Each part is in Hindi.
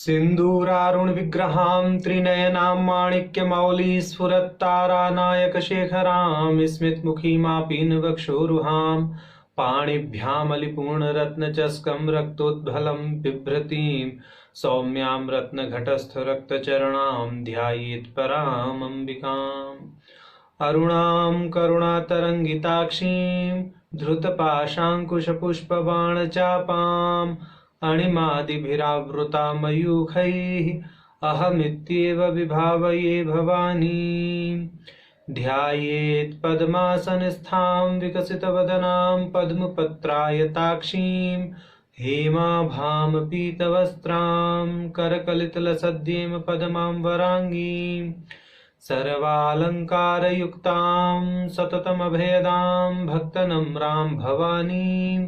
सिन्दूरारुण विग्रहां त्रिनयनां माणिक्यमौलिस्फुरत्तारानायकशेखरां स्मितमुखीमापीनवक्षोरुहां पाणिभ्यामलिपूर्णरत्नचस्कं रक्तोद्भलं बिभ्रतीं सौम्यां रत्नघटस्थरक्तचरणां ध्यायेत् परामम्बिकाम् अरुणां करुणातरङ्गिताक्षीं धृतपाशाङ्कुशपुष्पबाणचापाम् अणिमादिभिरावृता मयूखैः अहमित्येव विभावये भवानीं ध्यायेत् पद्मासनस्थां विकसितवदनां पद्मपत्रायताक्षीं हेमाभां पीतवस्त्रां करकलितलसद्येम पद्माम्बराङ्गीं सर्वालङ्कारयुक्तां सततमभयदां भक्तनम्रां भवानीं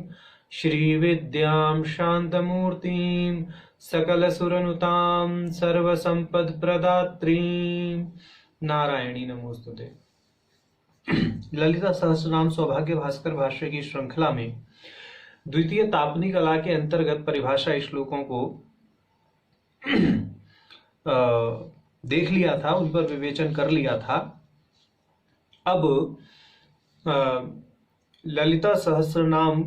श्रीविद्यां शान्तमूर्तिं सकलसुरनुतां सर्वसम्पत्प्रदात्रीं नारायणी नमोस्तुते। ललिता सहस्रनाम सौभाग्य भास्कर भाष्य की श्रृंखला में द्वितीय तापनी कला के अंतर्गत परिभाषा श्लोकों को देख लिया था, उन पर विवेचन कर लिया था। अब ललिता सहस्रनाम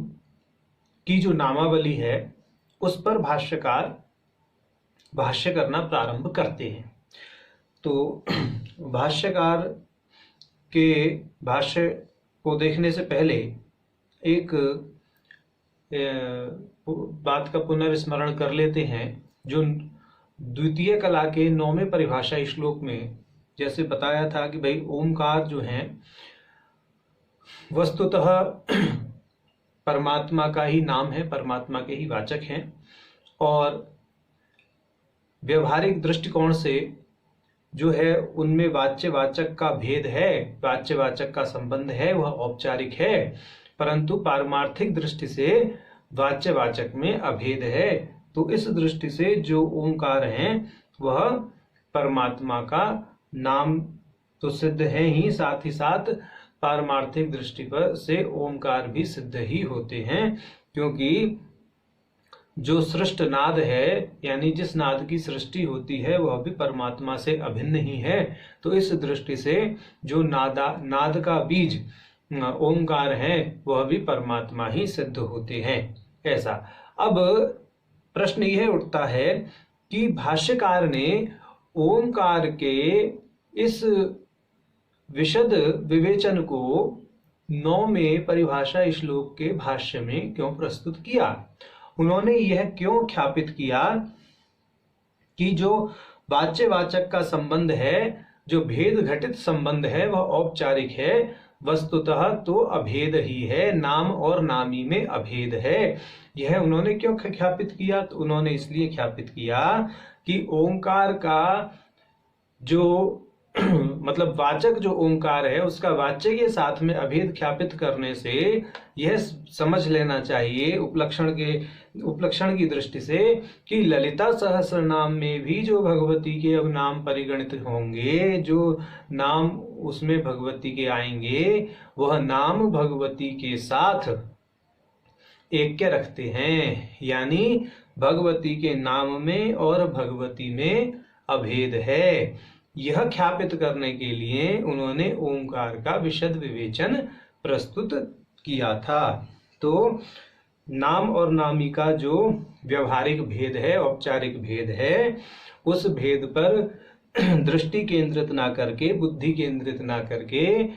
की जो नामावली है उस पर भाष्यकार भाष्य करना प्रारंभ करते हैं। तो भाष्यकार के भाष्य को देखने से पहले एक बात का पुनर्स्मरण कर लेते हैं। जो द्वितीय कला के 9वें परिभाषा श्लोक में जैसे बताया था कि भाई ओमकार जो है वस्तुतः परमात्मा का ही नाम है, परमात्मा के ही वाचक हैं, और व्यवहारिक दृष्टिकोण से जो है उनमें वाच्य वाचक का भेद है, वाच्य वाचक का संबंध है, वह औपचारिक है, परंतु पारमार्थिक दृष्टि से वाच्य वाचक में अभेद है। तो इस दृष्टि से जो ओंकार है वह परमात्मा का नाम तो सिद्ध है ही, साथ ही साथ पारमार्थिक दृष्टि पर से ओमकार भी सिद्ध ही होते हैं, क्योंकि जो सृष्ट नाद है यानी जिस नाद की सृष्टि होती है वह भी परमात्मा से अभिन्न ही है। तो इस दृष्टि से जो नाद का बीज ओमकार है वह भी परमात्मा ही सिद्ध होते हैं। ऐसा अब प्रश्न यह उठता है कि भाष्यकार ने ओमकार के इस विशद विवेचन को 9वें परिभाषा श्लोक के भाष्य में क्यों प्रस्तुत किया। उन्होंने यह क्यों ख्यापित किया कि जो वाच्य वाचक का संबंध है, जो भेद घटित संबंध है वह औपचारिक है, वस्तुतः तो अभेद ही है, नाम और नामी में अभेद है। यह उन्होंने क्यों ख्यापित किया? तो उन्होंने इसलिए ख्यापित किया कि ओंकार का जो मतलब वाचक जो ओंकार है उसका वाच्य के साथ में अभेद ख्यापित करने से यह समझ लेना चाहिए उपलक्षण की दृष्टि से कि ललिता सहस्रनाम में भी जो भगवती के अब नाम परिगणित होंगे, जो नाम उसमें भगवती के आएंगे, वह नाम भगवती के साथ ऐक्य रखते हैं, यानी भगवती के नाम में और भगवती में अभेद है। यह ख्यापित करने के लिए उन्होंने ओंकार का विशद विवेचन प्रस्तुत किया था। तो नाम और नामी का जो व्यवहारिक भेद है, औपचारिक भेद है, उस भेद पर दृष्टि केंद्रित ना करके, बुद्धि केंद्रित ना करके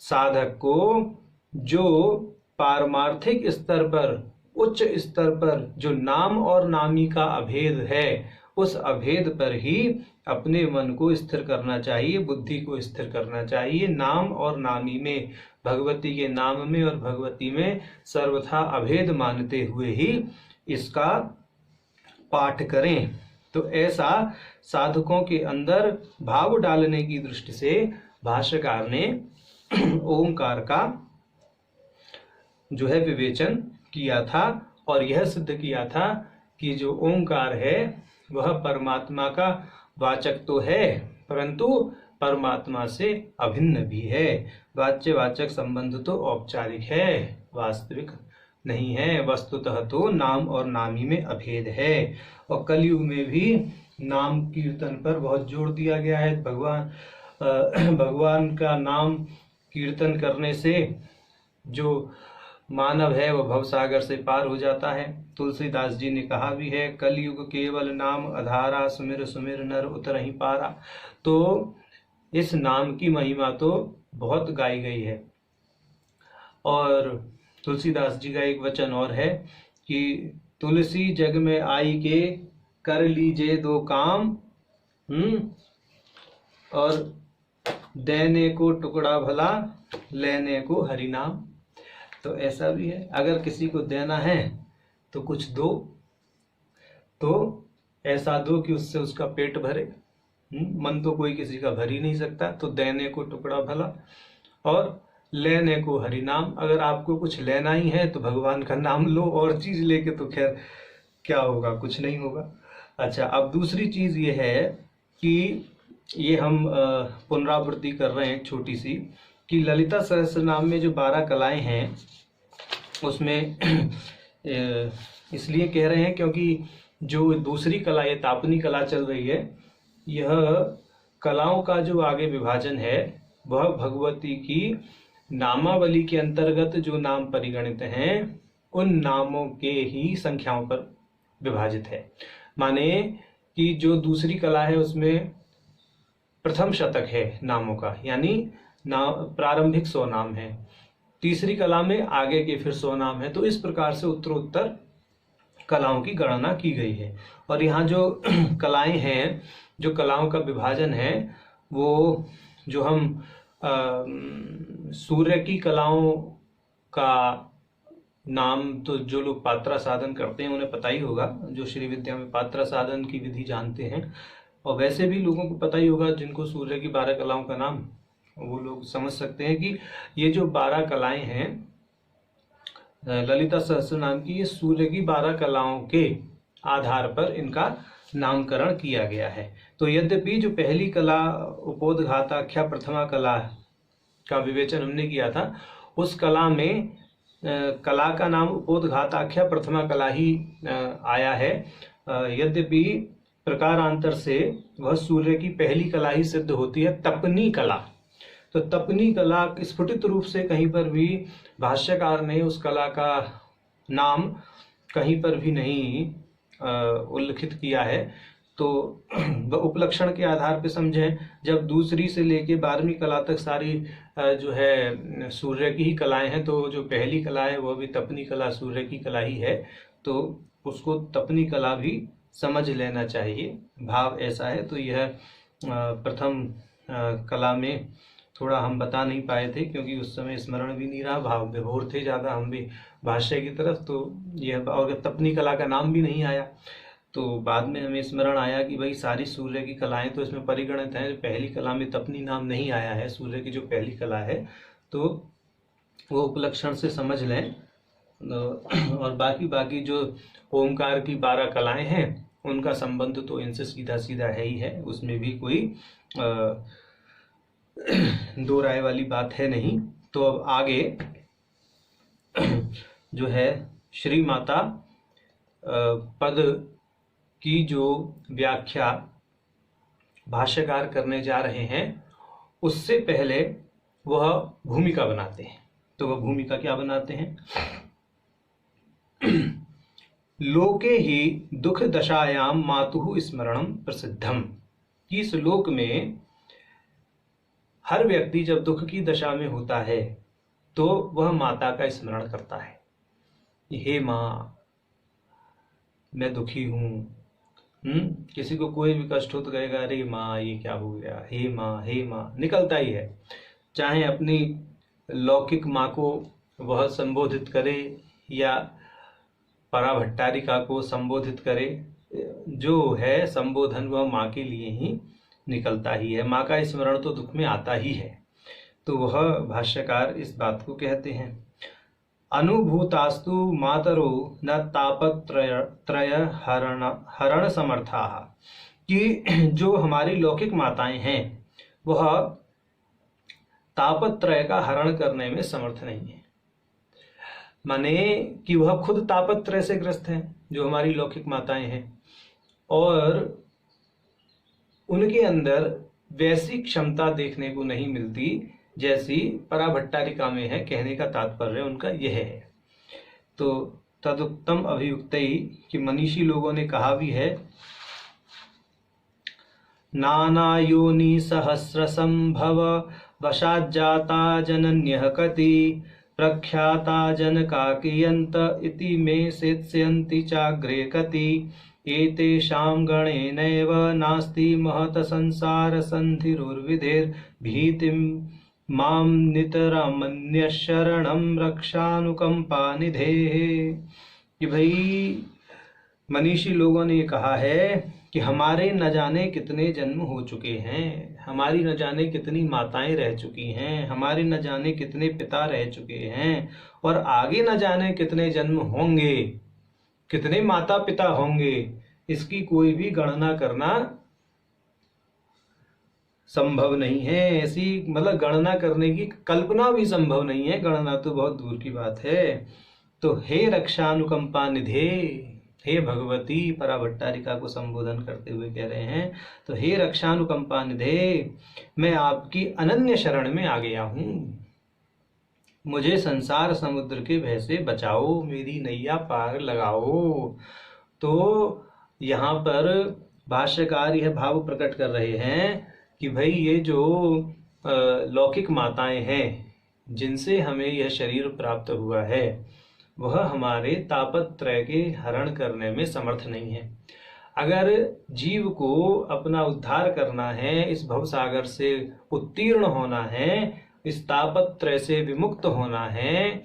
साधक को जो पारमार्थिक स्तर पर, उच्च स्तर पर जो नाम और नामी का अभेद है, उस अभेद पर ही अपने मन को स्थिर करना चाहिए, बुद्धि को स्थिर करना चाहिए। नाम और नामी में, भगवती के नाम में और भगवती में सर्वथा अभेद मानते हुए ही इसका पाठ करें। तो ऐसा साधकों के अंदर भाव डालने की दृष्टि से भाष्यकार ने ओंकार का जो है विवेचन किया था और यह सिद्ध किया था कि जो ओंकार है वह परमात्मा का वाचक तो है, परंतु परमात्मा से अभिन्न भी है। वाच्य वाचक संबंध तो औपचारिक है, वास्तविक नहीं है। वस्तुतः तो नाम और नामी में अभेद है। और कलयुग में भी नाम कीर्तन पर बहुत जोर दिया गया है। भगवान का नाम कीर्तन करने से जो मानव है वह भवसागर से पार हो जाता है। तुलसीदास जी ने कहा भी है, कलयुग केवल नाम आधारा, सुमिर सुमिर नर उतरहि पारा। तो इस नाम की महिमा तो बहुत गाई गई है। और तुलसीदास जी का एक वचन और है कि तुलसी जग में आई के कर लीजे दो काम, और देने को टुकड़ा भला, लेने को हरि नाम। तो ऐसा भी है, अगर किसी को देना है तो कुछ दो, तो ऐसा दो कि उससे उसका पेट भरे। मन तो कोई किसी का भर ही नहीं सकता। तो देने को टुकड़ा भला और लेने को हरि नाम। अगर आपको कुछ लेना ही है तो भगवान का नाम लो, और चीज लेके तो खैर क्या होगा, कुछ नहीं होगा। अच्छा, अब दूसरी चीज ये है कि ये हम पुनरावृत्ति कर रहे हैं छोटी सी, कि ललिता सहस्त्रनाम में जो 12 कलाएं हैं उसमें इसलिए कह रहे हैं क्योंकि जो दूसरी कला, ये तापनी कला चल रही है, यह कलाओं का जो आगे विभाजन है वह भगवती की नामावली के अंतर्गत जो नाम परिगणित हैं उन नामों के ही संख्याओं पर विभाजित है। माने कि जो दूसरी कला है उसमें प्रथम शतक है नामों का, यानी प्रारंभिक 100 नाम है। तीसरी कला में आगे के फिर 100 नाम है। तो इस प्रकार से उत्तरोत्तर कलाओं की गणना की गई है। और यहाँ जो कलाएं हैं, जो कलाओं का विभाजन है, वो जो हम सूर्य की कलाओं का नाम तो जो लोग पात्रा साधन करते हैं उन्हें पता ही होगा, जो श्री विद्या में पात्रा साधन की विधि जानते हैं। और वैसे भी लोगों को पता ही होगा जिनको सूर्य की 12 कलाओं का नाम, वो लोग समझ सकते हैं कि ये जो 12 कलाएं हैं ललिता सहस्त्रनाम की, ये सूर्य की 12 कलाओं के आधार पर इनका नामकरण किया गया है। तो यद्यपि जो पहली कला उपोद्घाताख्या प्रथमा कला का विवेचन हमने किया था, उस कला में कला का नाम उपोद्घाताख्या प्रथमा कला ही आया है। यद्यपि प्रकारांतर से वह सूर्य की पहली कला ही सिद्ध होती है, तपनी कला। तो तपनी कला स्फुटित रूप से कहीं पर भी भाष्यकार ने उस कला का नाम कहीं पर भी नहीं उल्लिखित किया है। तो उपलक्षण के आधार पर समझें, जब दूसरी से लेके 12वीं कला तक सारी जो है सूर्य की ही कलाएं हैं, तो जो पहली कला है वह भी तपनी कला सूर्य की कला ही है। तो उसको तपनी कला भी समझ लेना चाहिए, भाव ऐसा है। तो यह प्रथम कला में थोड़ा हम बता नहीं पाए थे क्योंकि उस समय स्मरण भी नहीं रहा, भाव विभोर थे ज़्यादा हम भी भाष्य की तरफ। तो यह, और तपनी कला का नाम भी नहीं आया। तो बाद में हमें स्मरण आया कि भाई सारी सूर्य की कलाएं तो इसमें परिगणित हैं, पहली कला में तपनी नाम नहीं आया है, सूर्य की जो पहली कला है, तो वो उपलक्षण से समझ लें। और बाकी जो ओमकार की 12 कलाएं हैं उनका संबंध तो इनसे सीधा सीधा है ही है, उसमें भी कोई दो राय वाली बात है नहीं। तो अब आगे जो है श्री माता पद की जो व्याख्या भाष्यकार करने जा रहे हैं, उससे पहले वह भूमिका बनाते हैं। तो वह भूमिका क्या बनाते हैं? लोके ही दुख दशायाम मातुः स्मरणम प्रसिद्धम। इस लोक में हर व्यक्ति जब दुख की दशा में होता है तो वह माता का स्मरण करता है। हे माँ, मैं दुखी हूँ। किसी को कोई भी कष्ट हो तो कहेगा अरे माँ ये क्या हो गया, हे माँ निकलता ही है। चाहे अपनी लौकिक माँ को वह संबोधित करे या पराभट्टारिका को संबोधित करे, जो है संबोधन वह माँ के लिए ही निकलता ही है। माँ का स्मरण तो दुख में आता ही है। तो वह भाष्यकार इस बात को कहते हैं, अनुभूतास्तु मातरो न तापत्रय हरण समर्था, कि जो हमारी लौकिक माताएं हैं वह तापत्रय का हरण करने में समर्थ नहीं है। माने कि वह खुद तापत्रय से ग्रस्त हैं, जो हमारी लौकिक माताएं हैं, और उनके अंदर वैसी क्षमता देखने को नहीं मिलती जैसी पराभट्टारिका में है। कहने का तात्पर्य उनका यह है। तो तदुक्तम अभियुक्तई कि मनीषी लोगों ने कहा भी है, नाना योनि सहस्र संभव वशाज्जाता जनन्यः कति प्रख्याता जनका कियन्त इति मे सेत्स्यन्ति चाग्रे कति एतेषां गणेनैव नास्ति महत संसार संधिरुर्विधेर् भीतिं मां नितरामन्य शरणं रक्षानुकंपा निधेः। कि भाई मनीषी लोगों ने कहा है कि हमारे न जाने कितने जन्म हो चुके हैं, हमारी न जाने कितनी माताएं रह चुकी हैं, हमारे न जाने कितने पिता रह चुके हैं, और आगे न जाने कितने जन्म होंगे, कितने माता पिता होंगे, इसकी कोई भी गणना करना संभव नहीं है। ऐसी मतलब गणना करने की कल्पना भी संभव नहीं है, गणना तो बहुत दूर की बात है। तो हे रक्षानुकंपा निधे, हे भगवती, पराभट्टारिका को संबोधन करते हुए कह रहे हैं, तो हे रक्षानुकंपा निधे, मैं आपकी अनन्य शरण में आ गया हूं, मुझे संसार समुद्र के भय से बचाओ, मेरी नैया पार लगाओ। तो यहाँ पर भाष्यकार यह भाव प्रकट कर रहे हैं कि भाई ये जो लौकिक माताएं हैं जिनसे हमें यह शरीर प्राप्त हुआ है, वह हमारे तापत्रय के हरण करने में समर्थ नहीं है। अगर जीव को अपना उद्धार करना है, इस भवसागर से उत्तीर्ण होना है, इस तापत्रय से विमुक्त होना है,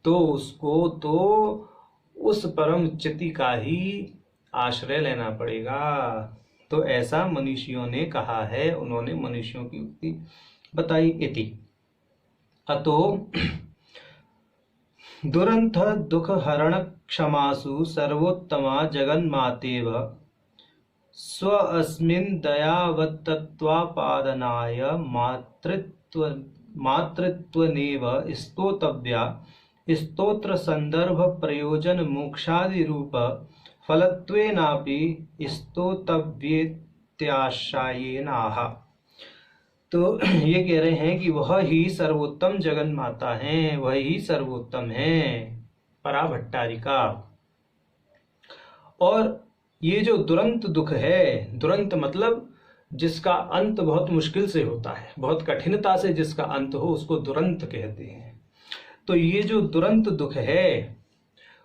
तो उसको तो उस परम चिति का ही आश्रय लेना पड़ेगा। तो ऐसा मनीषियों ने कहा है, उन्होंने मनुष्यों की उक्ति बताई। इति अतो दुरंथ दुख हरण क्षमासु सर्वोत्तमा जगन्मातेव स्व अस्मिन् दयावत्तत्वापादनाय मातृत्वनेव स्तोतव्या स्तोत्र संदर्भ प्रयोजन मोक्षादि रूप फलत्वेनापि स्तोतव्येत्याशयेनाह। तो ये कह रहे हैं कि वह ही सर्वोत्तम जगन माता हैं, वह ही सर्वोत्तम हैं, पराभट्टारिका। और ये जो दुरंत दुख है, दुरंत मतलब जिसका अंत बहुत मुश्किल से होता है, बहुत कठिनता से जिसका अंत हो, उसको दुरंत कहते हैं। तो ये जो दुरंत दुख है,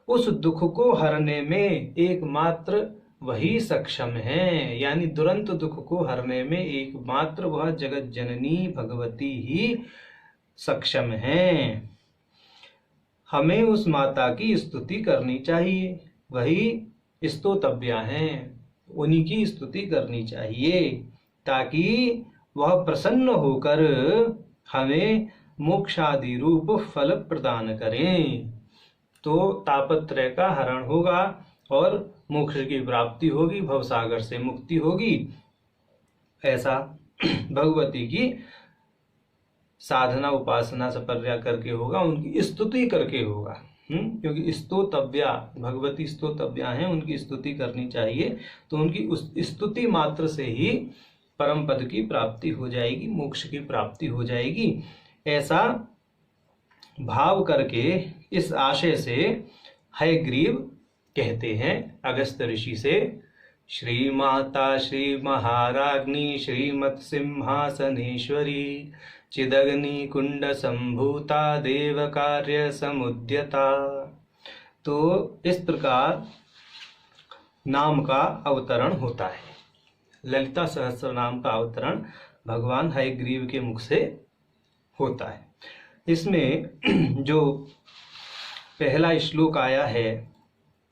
उस दुख को हरने में एकमात्र वही सक्षम है, यानी दुरंत दुख को हरने में एकमात्र वह जगत जननी भगवती ही सक्षम है। हमें उस माता की स्तुति करनी चाहिए, वही स्तोतव्या हैं, उन्हीं की स्तुति करनी चाहिए, ताकि वह प्रसन्न होकर हमें मोक्षादि रूप फल प्रदान करें। तो तापत्रय का हरण होगा और मोक्ष की प्राप्ति होगी, भवसागर से मुक्ति होगी। ऐसा भगवती की साधना उपासना सपर्या करके होगा, उनकी स्तुति करके होगा। क्योंकि स्तोतव्या, भगवती स्तोतव्या हैं, उनकी स्तुति करनी चाहिए। तो उनकी उस स्तुति मात्र से ही परम पद की प्राप्ति हो जाएगी, मोक्ष की प्राप्ति हो जाएगी। ऐसा भाव करके इस आशय से हयग्रीव कहते हैं अगस्त्य ऋषि से, श्री माता श्री महाराज्ञी श्रीमत् सिंहासनेश्वरी चिदग्नि कुंड संभूता देव कार्य समुद्यता। तो इस प्रकार नाम का अवतरण होता है। ललिता सहस्त्र नाम का अवतरण भगवान हयग्रीव के मुख से होता है। इसमें जो पहला श्लोक आया है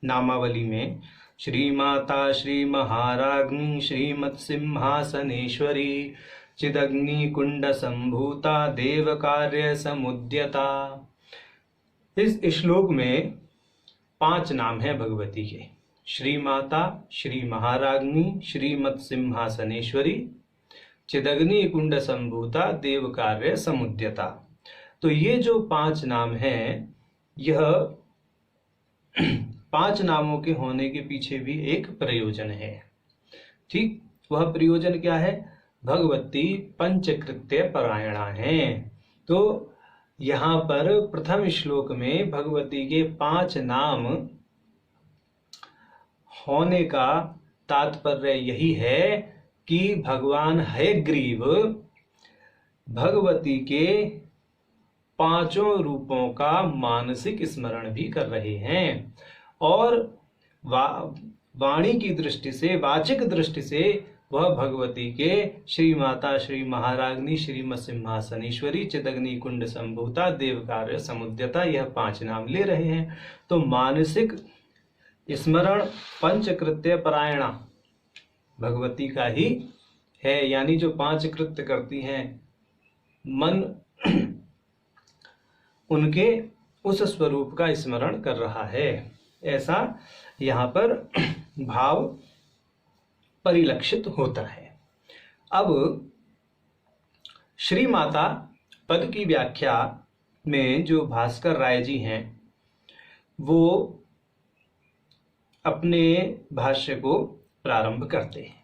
नामावली में, श्री माता श्री महाराज्ञी श्रीमत् सिंहासनेश्वरी चिदग्नि कुंड संभूता देव कार्य समुद्यता। इस श्लोक में 5 नाम है भगवती के, श्री माता, श्री महाराज्ञी, श्रीमत् सिंहासनेश्वरी, चिदग्नि कुंड संभूता, देव कार्य समुद्यता। तो ये जो 5 नाम हैं, यह 5 नामों के होने के पीछे भी एक प्रयोजन है। ठीक, वह प्रयोजन क्या है? भगवती पंचकृत्य परायणा है। तो यहाँ पर प्रथम श्लोक में भगवती के 5 नाम होने का तात्पर्य यही है कि भगवान हयग्रीव भगवती के 5 रूपों का मानसिक स्मरण भी कर रहे हैं और वाणी की दृष्टि से, वाचिक दृष्टि से वह भगवती के श्री माता, श्री महाराग्नि, श्रीमत् सिंहासनेश्वरी, चिदग्नि कुंड संभूता, देवकार्य समुद्यता, यह 5 नाम ले रहे हैं। तो मानसिक स्मरण पंचकृत्य परायणा भगवती का ही है, यानी जो 5 कृत्य करती हैं मन उनके उस स्वरूप का स्मरण कर रहा है, ऐसा यहाँ पर भाव परिलक्षित होता है। अब श्री माता पद की व्याख्या में जो भास्कर राय जी हैं वो अपने भाष्य को प्रारंभ करते हैं।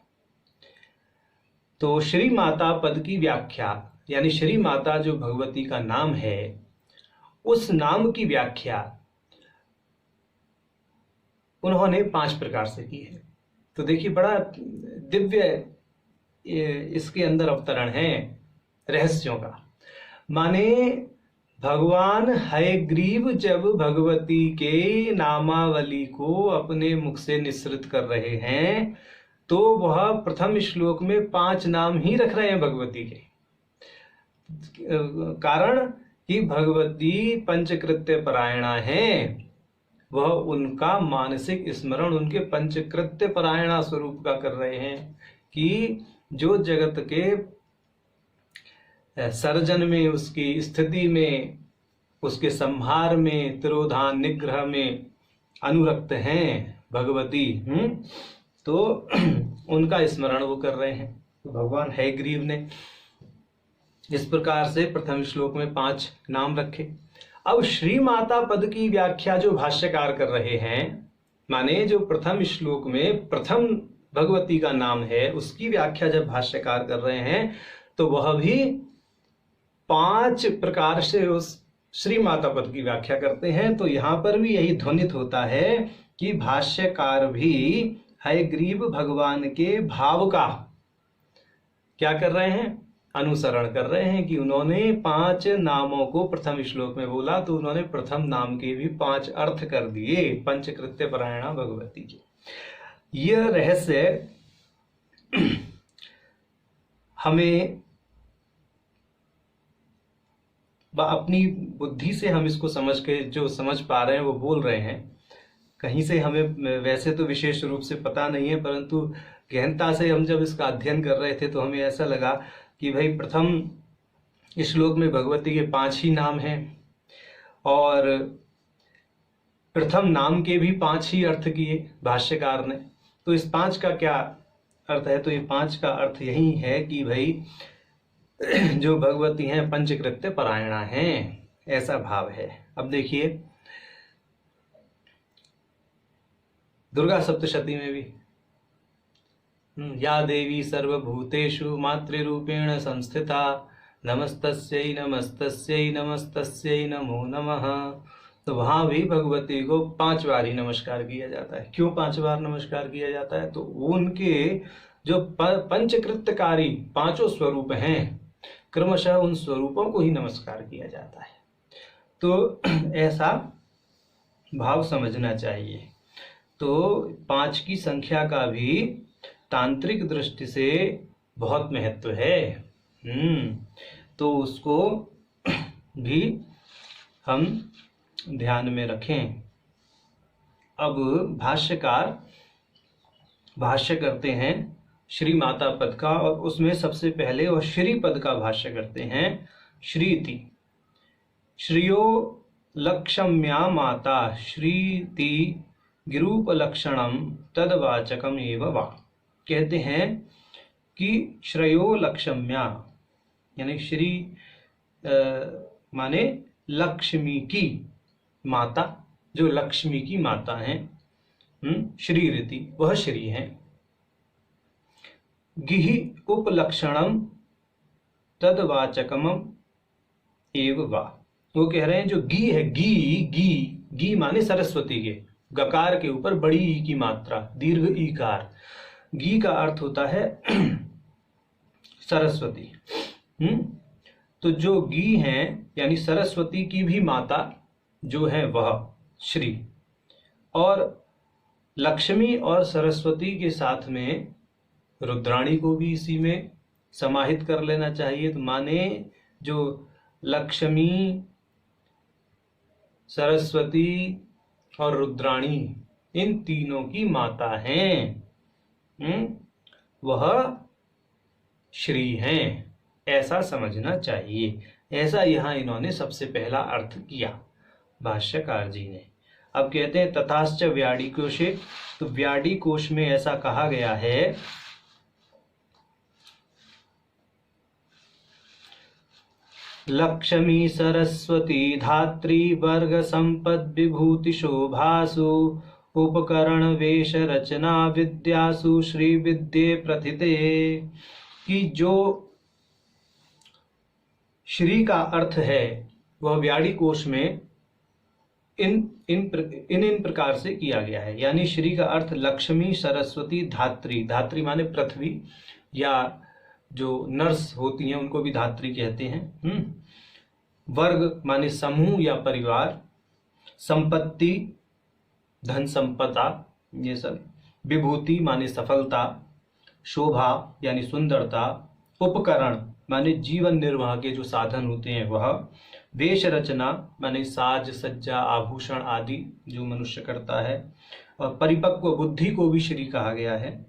तो श्री माता पद की व्याख्या यानी श्री माता जो भगवती का नाम है उस नाम की व्याख्या उन्होंने 5 प्रकार से की है। तो देखिए बड़ा दिव्य इसके अंदर अवतरण है रहस्यों का। माने भगवान हयग्रीव जब भगवती के नामावली को अपने मुख से निःसृत कर रहे हैं तो वह प्रथम श्लोक में 5 नाम ही रख रहे हैं भगवती के। कारण कि भगवती पंचकृत्य परायणा है, वह उनका मानसिक स्मरण उनके पंचकृत्य परायणा स्वरूप का कर रहे हैं कि जो जगत के सर्जन में, उसकी स्थिति में, उसके संहार में, तिरोधान निग्रह में अनुरक्त हैं भगवती, तो उनका स्मरण वो कर रहे हैं। तो भगवान हयग्रीव ने इस प्रकार से प्रथम श्लोक में 5 नाम रखे। अब श्री माता पद की व्याख्या जो भाष्यकार कर रहे हैं, माने जो प्रथम श्लोक में प्रथम भगवती का नाम है उसकी व्याख्या जब भाष्यकार कर रहे हैं तो वह भी 5 प्रकार से उस श्री माता पद की व्याख्या करते हैं। तो यहां पर भी यही ध्वनित होता है कि भाष्यकार भी हयग्रीव भगवान के भाव का क्या कर रहे हैं? अनुसरण कर रहे हैं कि उन्होंने 5 नामों को प्रथम श्लोक में बोला तो उन्होंने प्रथम नाम के भी 5 अर्थ कर दिए पंचकृत्य परायणा भगवती के। यह रहस्य हमें अपनी बुद्धि से हम इसको समझ के जो समझ पा रहे हैं वो बोल रहे हैं, कहीं से हमें वैसे तो विशेष रूप से पता नहीं है, परंतु गहनता से हम जब इसका अध्ययन कर रहे थे तो हमें ऐसा लगा कि भाई प्रथम श्लोक में भगवती के 5 ही नाम हैं और प्रथम नाम के भी 5 ही अर्थ किए भाष्यकार ने। तो इस 5 का क्या अर्थ है? तो ये 5 का अर्थ यही है कि भाई जो भगवती हैं पंचकृत्य परायणा हैं, ऐसा भाव है। अब देखिए दुर्गा सप्तशती में भी या देवी सर्वभूतेषु मातृरूपेण संस्थिता नमस्तस्यै नमस्तस्यै नमस्तस्यै नमो नमः। तो वहां भी भगवती को 5 बार ही नमस्कार किया जाता है। क्यों 5 बार नमस्कार किया जाता है? तो उनके जो पंचकृत्यकारी 5 स्वरूप हैं क्रमशः उन स्वरूपों को ही नमस्कार किया जाता है। तो ऐसा भाव समझना चाहिए। तो 5 की संख्या का भी तांत्रिक दृष्टि से बहुत महत्व है। तो उसको भी हम ध्यान में रखें। अब भाष्यकार भाष्य करते हैं श्री माता पद का और उसमें सबसे पहले वह श्री पद का भाष्य करते हैं। श्रीति श्रियो लक्षम्या माता श्रीति गिरूपलक्षणम तदवाचकम एव वा। कहते हैं कि श्रेयो लक्षम्या यानी श्री माने लक्ष्मी की माता, जो लक्ष्मी की माता हैं श्री रीति, वह श्री हैं। गिहि उपलक्षणम तदवाचकम एव वा। वो कह रहे हैं जो गी है, गी माने सरस्वती के, गकार के ऊपर बड़ी ई की मात्रा, दीर्घ ईकार। गी का अर्थ होता है सरस्वती। तो जो गी हैं यानी सरस्वती की भी माता जो है वह श्री, और लक्ष्मी और सरस्वती के साथ में रुद्राणी को भी इसी में समाहित कर लेना चाहिए। तो माने जो लक्ष्मी, सरस्वती और रुद्राणी इन तीनों की माता हैं, वह श्री हैं, ऐसा समझना चाहिए। ऐसा यहां इन्होंने सबसे पहला अर्थ किया भाष्यकार जी ने। अब कहते हैं तथाश्च व्याडी कोशे, तो व्याडी कोश में ऐसा कहा गया है लक्ष्मी सरस्वती धात्री वर्ग संपद विभूति शोभासु उपकरण वेश रचना विद्यासु श्री विद्ये प्रथिते। कि जो श्री का अर्थ है वह व्याडी कोश में इन प्रकार से किया गया है। यानी श्री का अर्थ लक्ष्मी, सरस्वती, धात्री, धात्री माने पृथ्वी, या जो नर्स होती हैं उनको भी धात्री कहते हैं। वर्ग माने समूह या परिवार, संपत्ति धन संपदा ये सब, विभूति माने सफलता, शोभा यानी सुंदरता, उपकरण माने जीवन निर्वाह के जो साधन होते हैं वह, वेश रचना माने साज सज्जा आभूषण आदि जो मनुष्य करता है, और परिपक्व बुद्धि को भी श्री कहा गया है।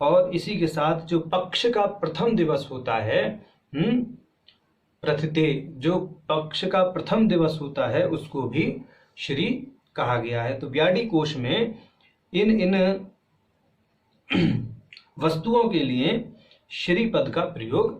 और इसी के साथ जो पक्ष का प्रथम दिवस होता है, प्रथिते, जो पक्ष का प्रथम दिवस होता है उसको भी श्री कहा गया है। तो व्याडी कोश में इन वस्तुओं के लिए श्री पद का प्रयोग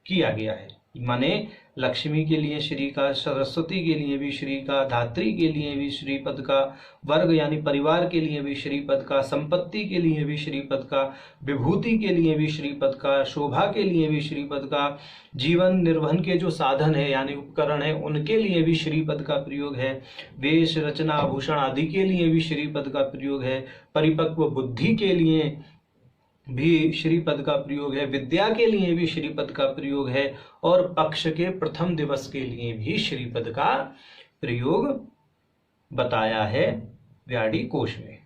किया गया है। माने लक्ष्मी के लिए श्री का, सरस्वती के लिए भी श्री का, धात्री के लिए भी श्री पद का, वर्ग यानी परिवार के लिए भी श्री पद का, संपत्ति के लिए भी श्री पद का, विभूति के लिए भी श्री पद का, शोभा के लिए भी श्री पद का, जीवन निर्वहन के जो साधन है यानी उपकरण है उनके लिए भी श्री पद का प्रयोग है, वेश रचना आभूषण आदि के लिए भी श्री पद का प्रयोग है, परिपक्व बुद्धि के लिए भी श्री पद का प्रयोग है, विद्या के लिए भी श्री पद का प्रयोग है, और पक्ष के प्रथम दिवस के लिए भी श्री पद का प्रयोग बताया है व्याडी कोश में।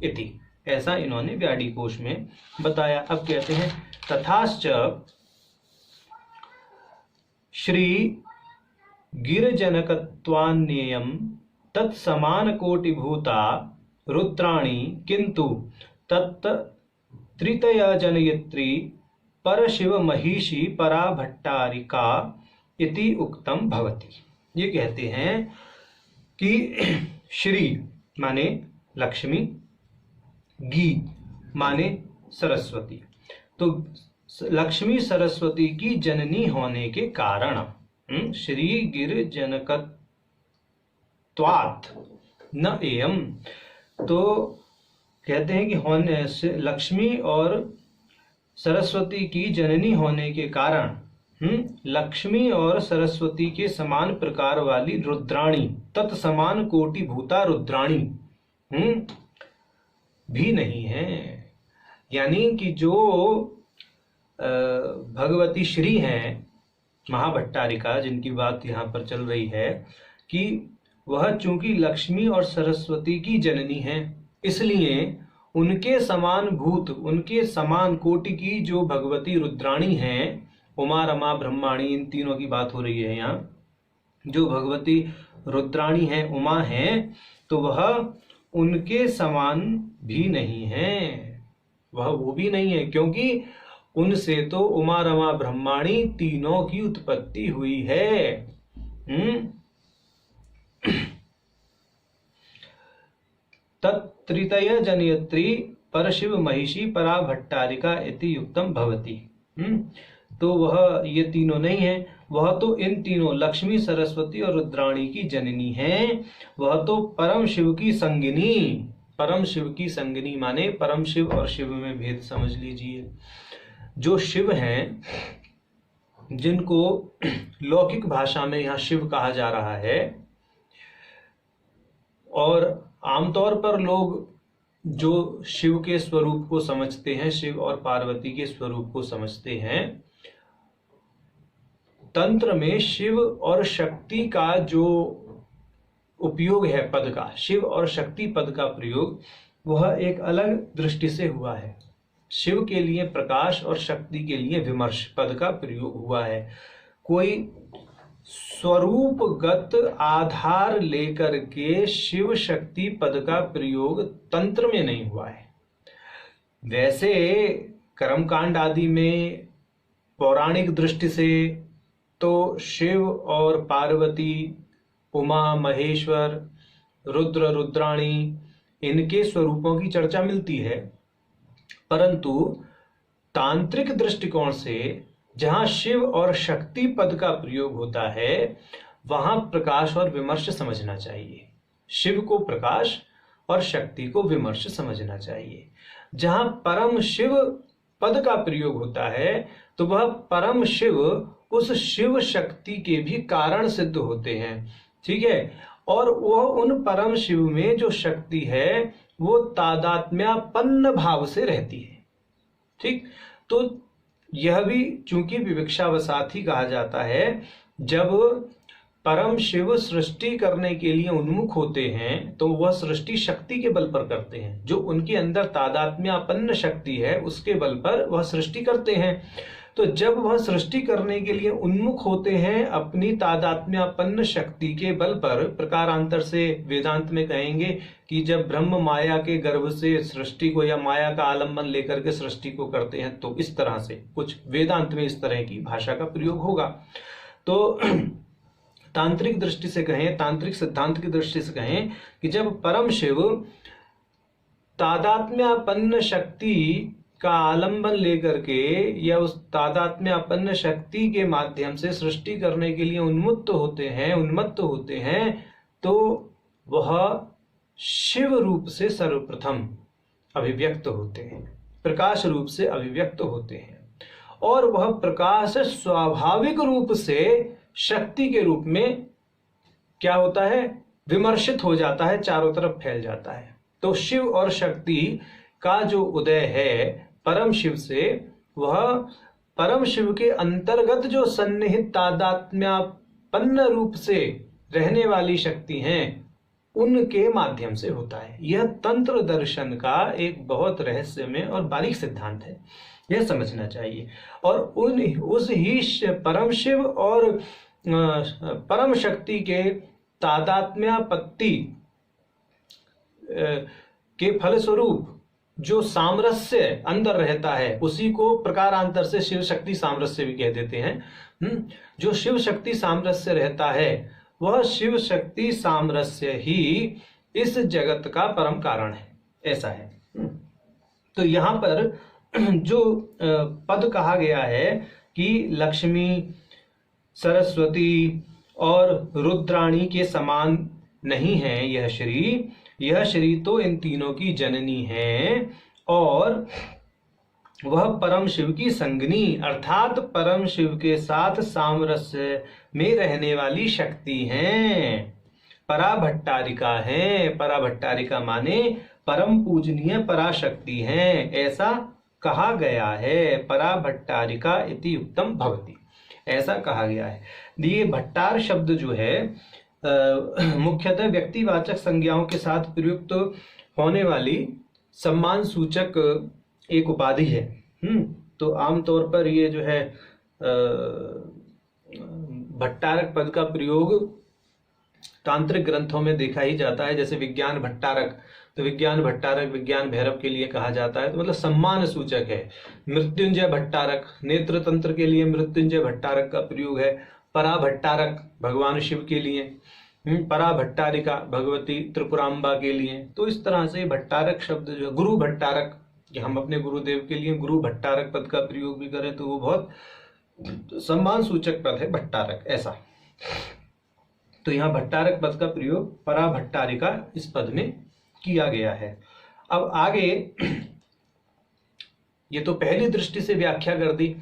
इति, ऐसा इन्होंने व्याडी कोश में बताया। अब कहते हैं तथाश्च श्री गिरजनकत्वान्ययम् तत्समान कोटिभूता रुद्राणी किंतु तत् तृतीय जनयत्री परशिव महिषी परा भट्टारिका इति उक्तम भवति। ये कहते हैं कि श्री माने लक्ष्मी, गी माने सरस्वती, तो लक्ष्मी सरस्वती की जननी होने के कारण श्री गिर जनकत्वात् न एयम, तो कहते हैं कि होने से लक्ष्मी और सरस्वती की जननी होने के कारण लक्ष्मी और सरस्वती के समान प्रकार वाली रुद्राणी, तत्समान कोटि भूता रुद्राणी भी नहीं है। यानी कि जो भगवती श्री हैं महाभट्टारिका, जिनकी बात यहाँ पर चल रही है, कि वह चूंकि लक्ष्मी और सरस्वती की जननी है, इसलिए उनके समान भूत, उनके समान कोटि की जो भगवती रुद्राणी हैं, उमा रमा ब्रह्माणी, इन तीनों की बात हो रही है यहाँ, जो भगवती रुद्राणी हैं, उमा हैं, तो वह उनके समान भी नहीं है, वह वो भी नहीं है, क्योंकि उनसे तो उमा रमा ब्रह्माणी तीनों की उत्पत्ति हुई है। तत्तृतीय जनयत्री परशिव महिषी परा भट्टारिका इति युक्तम भवति। तो वह ये तीनों नहीं है, वह तो इन तीनों लक्ष्मी सरस्वती और रुद्राणी की जननी है, वह तो परम शिव की संगिनी परम शिव की संगनी माने परम शिव और शिव में भेद समझ लीजिए। जो शिव हैं, जिनको लौकिक भाषा में यहाँ शिव कहा जा रहा है, और आमतौर पर लोग जो शिव के स्वरूप को समझते हैं, शिव और पार्वती के स्वरूप को समझते हैं, तंत्र में शिव और शक्ति का जो उपयोग है पद का, शिव और शक्ति पद का प्रयोग, वह एक अलग दृष्टि से हुआ है। शिव के लिए प्रकाश और शक्ति के लिए विमर्श पद का प्रयोग हुआ है। कोई स्वरूपगत आधार लेकर के शिव शक्ति पद का प्रयोग तंत्र में नहीं हुआ है। वैसे कर्मकांड आदि में पौराणिक दृष्टि से तो शिव और पार्वती, उमा महेश्वर, रुद्र रुद्राणी, इनके स्वरूपों की चर्चा मिलती है, परंतु तांत्रिक दृष्टिकोण से जहां शिव और शक्ति पद का प्रयोग होता है, वहां प्रकाश और विमर्श समझना चाहिए। शिव को प्रकाश और शक्ति को विमर्श समझना चाहिए। जहां परम शिव पद का प्रयोग होता है, तो वह परम शिव उस शिव शक्ति के भी कारण सिद्ध होते हैं। ठीक है, और वह उन परम शिव में जो शक्ति है वो तादात्म्यापन्न भाव से रहती है। ठीक, तो यह भी चूंकि विवक्षावसात ही कहा जाता है, जब परम शिव सृष्टि करने के लिए उन्मुख होते हैं तो वह सृष्टि शक्ति के बल पर करते हैं। जो उनके अंदर तादात्म्यापन्न शक्ति है उसके बल पर वह सृष्टि करते हैं। तो जब वह सृष्टि करने के लिए उन्मुख होते हैं अपनी तादात्म्यापन्न शक्ति के बल पर, प्रकारांतर से वेदांत में कहेंगे कि जब ब्रह्म माया के गर्भ से सृष्टि को या माया का आलंबन लेकर के सृष्टि को करते हैं, तो इस तरह से कुछ वेदांत में इस तरह की भाषा का प्रयोग होगा। तो तांत्रिक दृष्टि से कहें, तांत्रिक सिद्धांत की दृष्टि से कहें कि जब परम शिव तादात्म्यापन्न शक्ति का आलंबन लेकर के या उस तादात्म्यापन्न शक्ति के माध्यम से सृष्टि करने के लिए उन्मत्त होते हैं, तो वह शिव रूप से सर्वप्रथम अभिव्यक्त होते हैं, प्रकाश रूप से अभिव्यक्त होते हैं, और वह प्रकाश स्वाभाविक रूप से शक्ति के रूप में क्या होता है, विमर्शित हो जाता है, चारों तरफ फैल जाता है। तो शिव और शक्ति का जो उदय है परम शिव से, वह परम शिव के अंतर्गत जो सन्निहित तादात्म्यापन्न रूप से रहने वाली शक्ति हैं, उनके माध्यम से होता है। यह तंत्र दर्शन का एक बहुत रहस्यमय और बारीक सिद्धांत है, यह समझना चाहिए। और उस ही परम शिव और परम शक्ति के तादात्म्यापत्ति के फलस्वरूप जो सामरस्य अंदर रहता है, उसी को प्रकारांतर से शिव शक्ति सामरस्य भी कह देते हैं। जो शिव शक्ति सामरस्य रहता है, वह शिव शक्ति सामरस्य ही इस जगत का परम कारण है, ऐसा है। तो यहाँ पर जो पद कहा गया है कि लक्ष्मी, सरस्वती और रुद्राणी के समान नहीं है यह श्री तो इन तीनों की जननी है, और वह परम शिव की संगनी अर्थात परम शिव के साथ सामरस्य में रहने वाली शक्ति हैं, पराभट्टारिका हैं। पराभट्टारिका माने परम पूजनीय पराशक्ति हैं, ऐसा कहा गया है। पराभट्टारिका इति उक्तम भवति, ऐसा कहा गया है। ये भट्टार शब्द जो है मुख्यतः व्यक्तिवाचक संज्ञाओं के साथ प्रयुक्त होने वाली सम्मान सूचक एक उपाधि है। तो आमतौर पर ये जो है भट्टारक पद का प्रयोग तांत्रिक ग्रंथों में देखा ही जाता है। जैसे विज्ञान भट्टारक, तो विज्ञान भट्टारक विज्ञान भैरव के लिए कहा जाता है, तो मतलब सम्मान सूचक है। मृत्युंजय भट्टारक नेत्र तंत्र के लिए मृत्युंजय भट्टारक का प्रयोग है। परा भट्टारक भगवान शिव के लिए, परा भट्टारिका भगवती त्रिपुरांबा के लिए। तो इस तरह से भट्टारक शब्द जो गुरु भट्टारक, हम अपने गुरुदेव के लिए गुरु भट्टारक पद का प्रयोग भी करें तो वो बहुत सम्मान सूचक पद है भट्टारक, ऐसा। तो यहाँ भट्टारक पद का प्रयोग परा भट्टारिका इस पद में किया गया है। अब आगे ये तो पहली दृष्टि से व्याख्या कर दी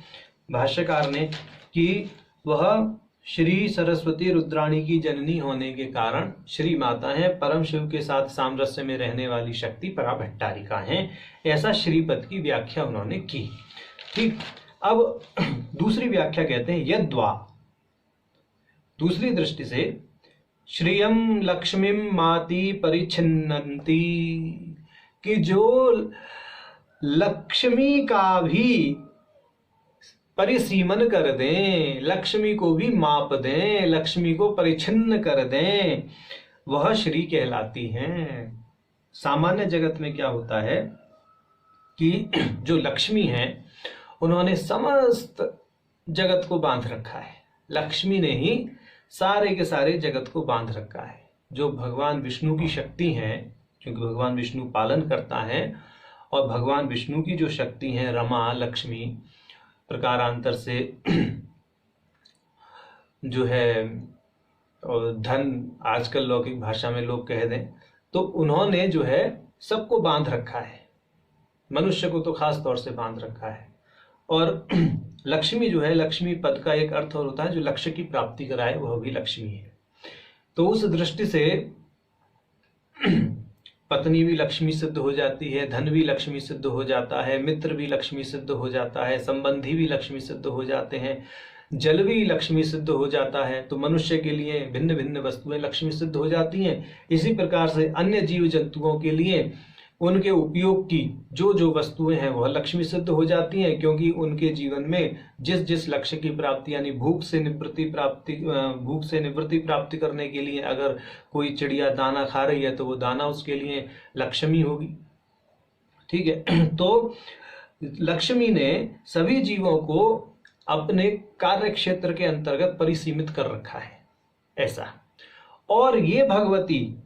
भाष्यकार ने कि वह श्री सरस्वती रुद्राणी की जननी होने के कारण श्री माता है, परम शिव के साथ सामरस्य में रहने वाली शक्ति पराभट्टारिका हैं, ऐसा श्रीपद की व्याख्या उन्होंने की। ठीक, अब दूसरी व्याख्या कहते हैं यद्वा, दूसरी दृष्टि से श्रियम लक्ष्मीम माति परिच्छिन्नन्ति, कि जो लक्ष्मी का भी परिसीमन कर दें, लक्ष्मी को भी माप दें, लक्ष्मी को परिच्छिन्न कर दें, वह श्री कहलाती हैं। सामान्य जगत में क्या होता है कि जो लक्ष्मी हैं उन्होंने समस्त जगत को बांध रखा है, लक्ष्मी ने ही सारे के सारे जगत को बांध रखा है। जो भगवान विष्णु की शक्ति हैं, क्योंकि भगवान विष्णु पालन करता है, और भगवान विष्णु की जो शक्ति है रमा लक्ष्मी प्रकारांतर से जो है, और धन आजकल लौकिक भाषा में लोग कह दें, तो उन्होंने जो है सबको बांध रखा है, मनुष्य को तो खास तौर से बांध रखा है। और लक्ष्मी जो है, लक्ष्मी पद का एक अर्थ और होता है जो लक्ष्य की प्राप्ति कराए, वह भी लक्ष्मी है। तो उस दृष्टि से पत्नी भी लक्ष्मी सिद्ध हो जाती है, धन भी लक्ष्मी सिद्ध हो जाता है, मित्र भी लक्ष्मी सिद्ध हो जाता है, संबंधी भी लक्ष्मी सिद्ध हो जाते हैं, जल भी लक्ष्मी सिद्ध हो जाता है। तो मनुष्य के लिए भिन्न भिन्न वस्तुएं लक्ष्मी सिद्ध हो जाती हैं। इसी प्रकार से अन्य जीव जंतुओं के लिए उनके उपयोग की जो जो वस्तुएं हैं वह लक्ष्मी सिद्ध हो जाती हैं, क्योंकि उनके जीवन में जिस जिस लक्ष्य की प्राप्ति, यानी भूख से निवृत्ति प्राप्ति करने के लिए अगर कोई चिड़िया दाना खा रही है तो वो दाना उसके लिए लक्ष्मी होगी। ठीक है, तो लक्ष्मी ने सभी जीवों को अपने कार्य क्षेत्र के अंतर्गत परिसीमित कर रखा है, ऐसा। और ये भगवती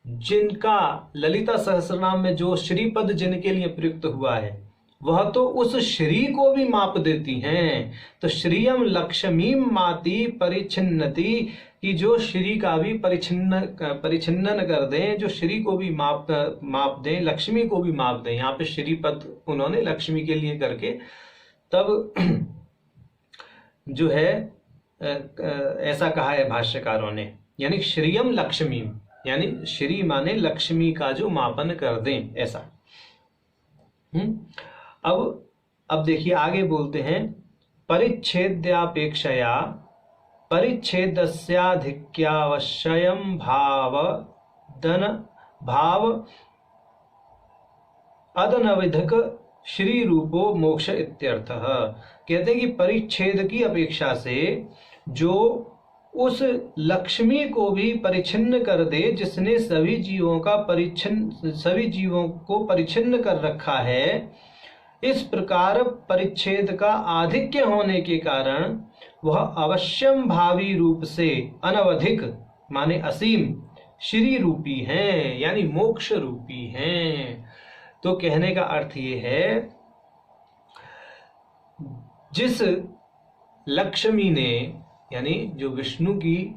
जिनका ललिता सहस्रनाम में जो श्रीपद जिनके लिए प्रयुक्त हुआ है, वह तो उस श्री को भी माप देती हैं। तो श्रियम लक्ष्मीम माति परिच्छिन्नति, कि जो श्री का भी परिच्छिन्न कर दें, जो श्री को भी माप दें, लक्ष्मी को भी माप दें। यहाँ पे श्रीपद उन्होंने लक्ष्मी के लिए करके तब जो है ऐसा कहा है भाष्यकारों ने, यानी श्रियम लक्ष्मीम, यानी श्री माने लक्ष्मी का जो मापन कर दें, ऐसा। अब देखिए आगे बोलते हैं, परिच्छेद्यापेक्षया परिच्छेदस्याधिक्यावश्यम भाव अदनविधक श्री रूपो मोक्ष इत्यर्थः। कहते हैं कि परिच्छेद की अपेक्षा से जो उस लक्ष्मी को भी परिच्छिन्न कर दे, जिसने सभी जीवों को परिच्छिन्न कर रखा है, इस प्रकार परिच्छेद का आधिक्य होने के कारण वह अवश्यम भावी रूप से अनवधिक माने असीम श्री रूपी हैं, यानी मोक्ष रूपी हैं। तो कहने का अर्थ ये है, जिस लक्ष्मी ने, यानी जो विष्णु की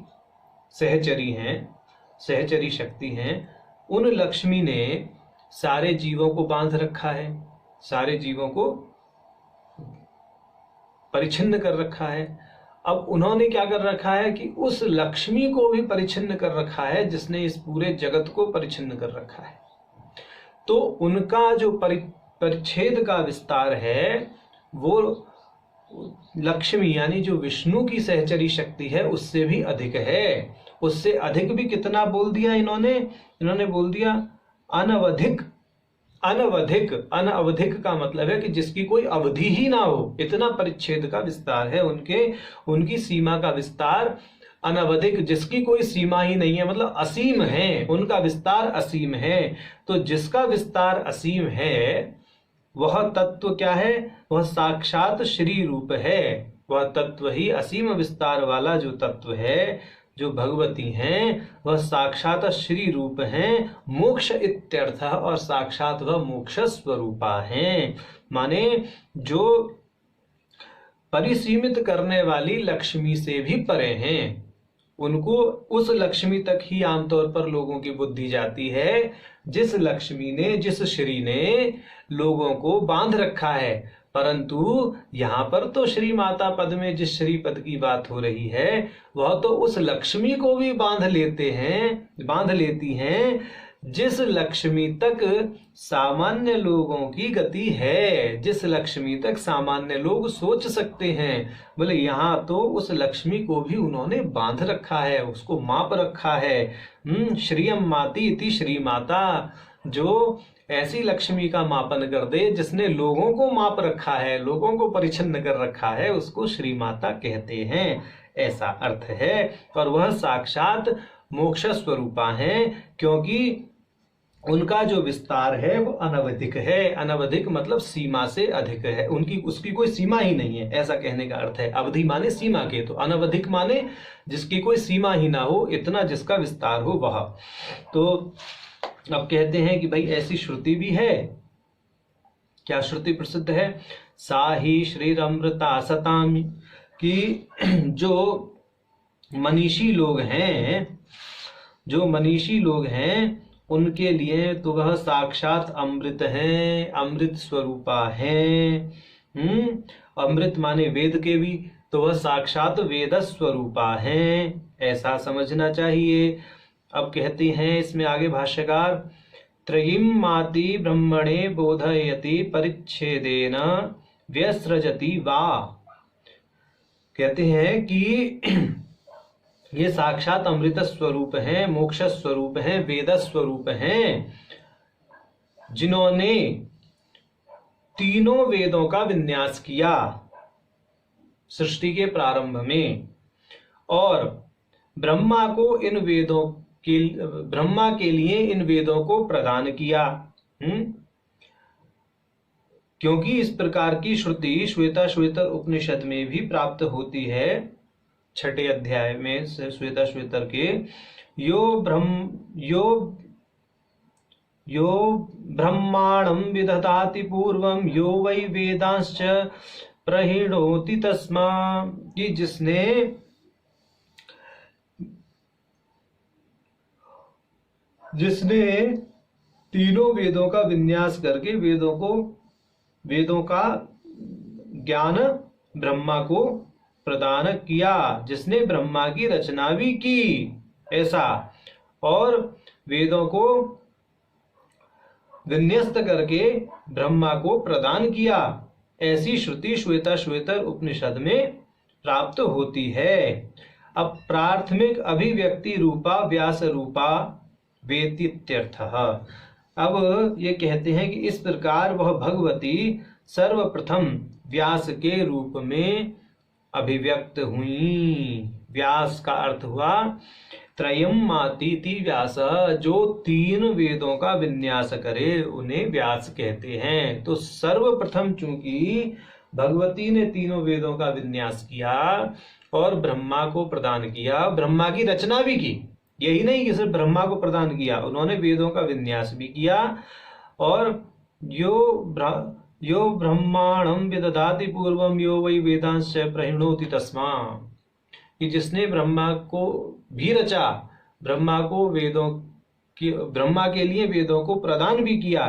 सहचरी हैं, सहचरी शक्ति हैं, उन लक्ष्मी ने सारे जीवों को बांध रखा है, सारे जीवों को परिच्छिन्न कर रखा है। अब उन्होंने क्या कर रखा है कि उस लक्ष्मी को भी परिच्छिन्न कर रखा है, जिसने इस पूरे जगत को परिच्छिन्न कर रखा है। तो उनका जो परिच्छेद का विस्तार है, वो लक्ष्मी यानी जो विष्णु की सहचरी शक्ति है उससे भी अधिक है। उससे अधिक भी कितना बोल दिया इन्होंने बोल दिया अनवधिक। अनवधिक का मतलब है कि जिसकी कोई अवधि ही ना हो, इतना परिच्छेद का विस्तार है उनकी सीमा का विस्तार अनवधिक, जिसकी कोई सीमा ही नहीं है, मतलब असीम है, उनका विस्तार असीम है। तो जिसका विस्तार असीम है वह तत्व क्या है? वह साक्षात श्री रूप है। वह तत्व ही असीम विस्तार वाला जो तत्व है, जो भगवती हैं, वह साक्षात श्री रूप हैं, मोक्ष इत्यर्थ, और साक्षात वह मोक्ष स्वरूपा हैं। माने जो परिसीमित करने वाली लक्ष्मी से भी परे हैं, उनको उस लक्ष्मी तक ही आमतौर पर लोगों की बुद्धि जाती है जिस लक्ष्मी ने, जिस श्री ने लोगों को बांध रखा है। परंतु यहाँ पर तो श्री माता पद में जिस श्री पद की बात हो रही है वह तो उस लक्ष्मी को भी बांध लेती हैं जिस लक्ष्मी तक सामान्य लोगों की गति है, जिस लक्ष्मी तक सामान्य लोग सोच सकते हैं। बोले यहाँ तो उस लक्ष्मी को भी उन्होंने बांध रखा है, उसको माप रखा है। श्रियम माती इति श्री माता, जो ऐसी लक्ष्मी का मापन कर दे जिसने लोगों को माप रखा है, लोगों को परिच्छिन्न कर रखा है, उसको श्री माता कहते हैं, ऐसा अर्थ है। और वह साक्षात मोक्ष स्वरूपा है, क्योंकि उनका जो विस्तार है वो अनवधिक है। अनवधिक मतलब सीमा से अधिक है, उसकी कोई सीमा ही नहीं है, ऐसा कहने का अर्थ है। अवधि माने सीमा के, तो अनवधिक माने जिसकी कोई सीमा ही ना हो, इतना जिसका विस्तार हो वह। तो अब कहते हैं कि भाई ऐसी श्रुति भी है। क्या श्रुति प्रसिद्ध है? सा ही श्रीरमृता सताम, कि जो मनीषी लोग हैं उनके लिए तो वह साक्षात अमृत है, अमृत स्वरूपा है। अमृत माने वेद के भी, तो वह साक्षात वेद स्वरूपा है, ऐसा समझना चाहिए। अब कहते हैं इसमें आगे भाष्यकार, त्रयीम माति ब्रह्मणे बोधयति परिच्छेदेन व्यसृजति वा। कहते हैं कि ये साक्षात अमृत स्वरूप है, मोक्ष स्वरूप है, वेद स्वरूप है, जिन्होंने तीनों वेदों का विन्यास किया सृष्टि के प्रारंभ में, और ब्रह्मा के लिए इन वेदों को प्रदान किया। क्योंकि इस प्रकार की श्रुति श्वेताश्वेतर उपनिषद में भी प्राप्त होती है। 6 अध्याय में श्वेताश्वेतर के यो ब्रह्माणं विदधाति पूर्वं यो वै वेदांश्च प्रहिणोति तस्मा, कि जिसने तीनों वेदों का विन्यास करके वेदों का ज्ञान ब्रह्मा को प्रदान किया, जिसने ब्रह्मा की रचना भी की, ऐसा, और वेदों को विन्यस्त करके ब्रह्मा को प्रदान किया, ऐसी श्रुति श्वेताश्वेतर उपनिषद में प्राप्त होती है। अब प्राथमिक अभिव्यक्ति रूपा व्यास रूपा वेतित्यर्थः। अब ये कहते हैं कि इस प्रकार वह भगवती सर्वप्रथम व्यास के रूप में अभिव्यक्त हुई। व्यास का अर्थ हुआ त्रयम मातीति व्यास, जो 3 वेदों का विन्यास करे उन्हें व्यास कहते हैं। तो सर्वप्रथम चूंकि भगवती ने तीनों वेदों का विन्यास किया और ब्रह्मा को प्रदान किया, ब्रह्मा की रचना भी की, यही नहीं कि सिर्फ ब्रह्मा को प्रदान किया, उन्होंने वेदों का विन्यास भी किया। और यो ब्रह्माणं विदधाति पूर्वम यो वै वेदांश्च प्रहिणोति तस्मा, कि जिसने ब्रह्मा को भी रचा, ब्रह्मा के लिए वेदों को प्रदान भी किया,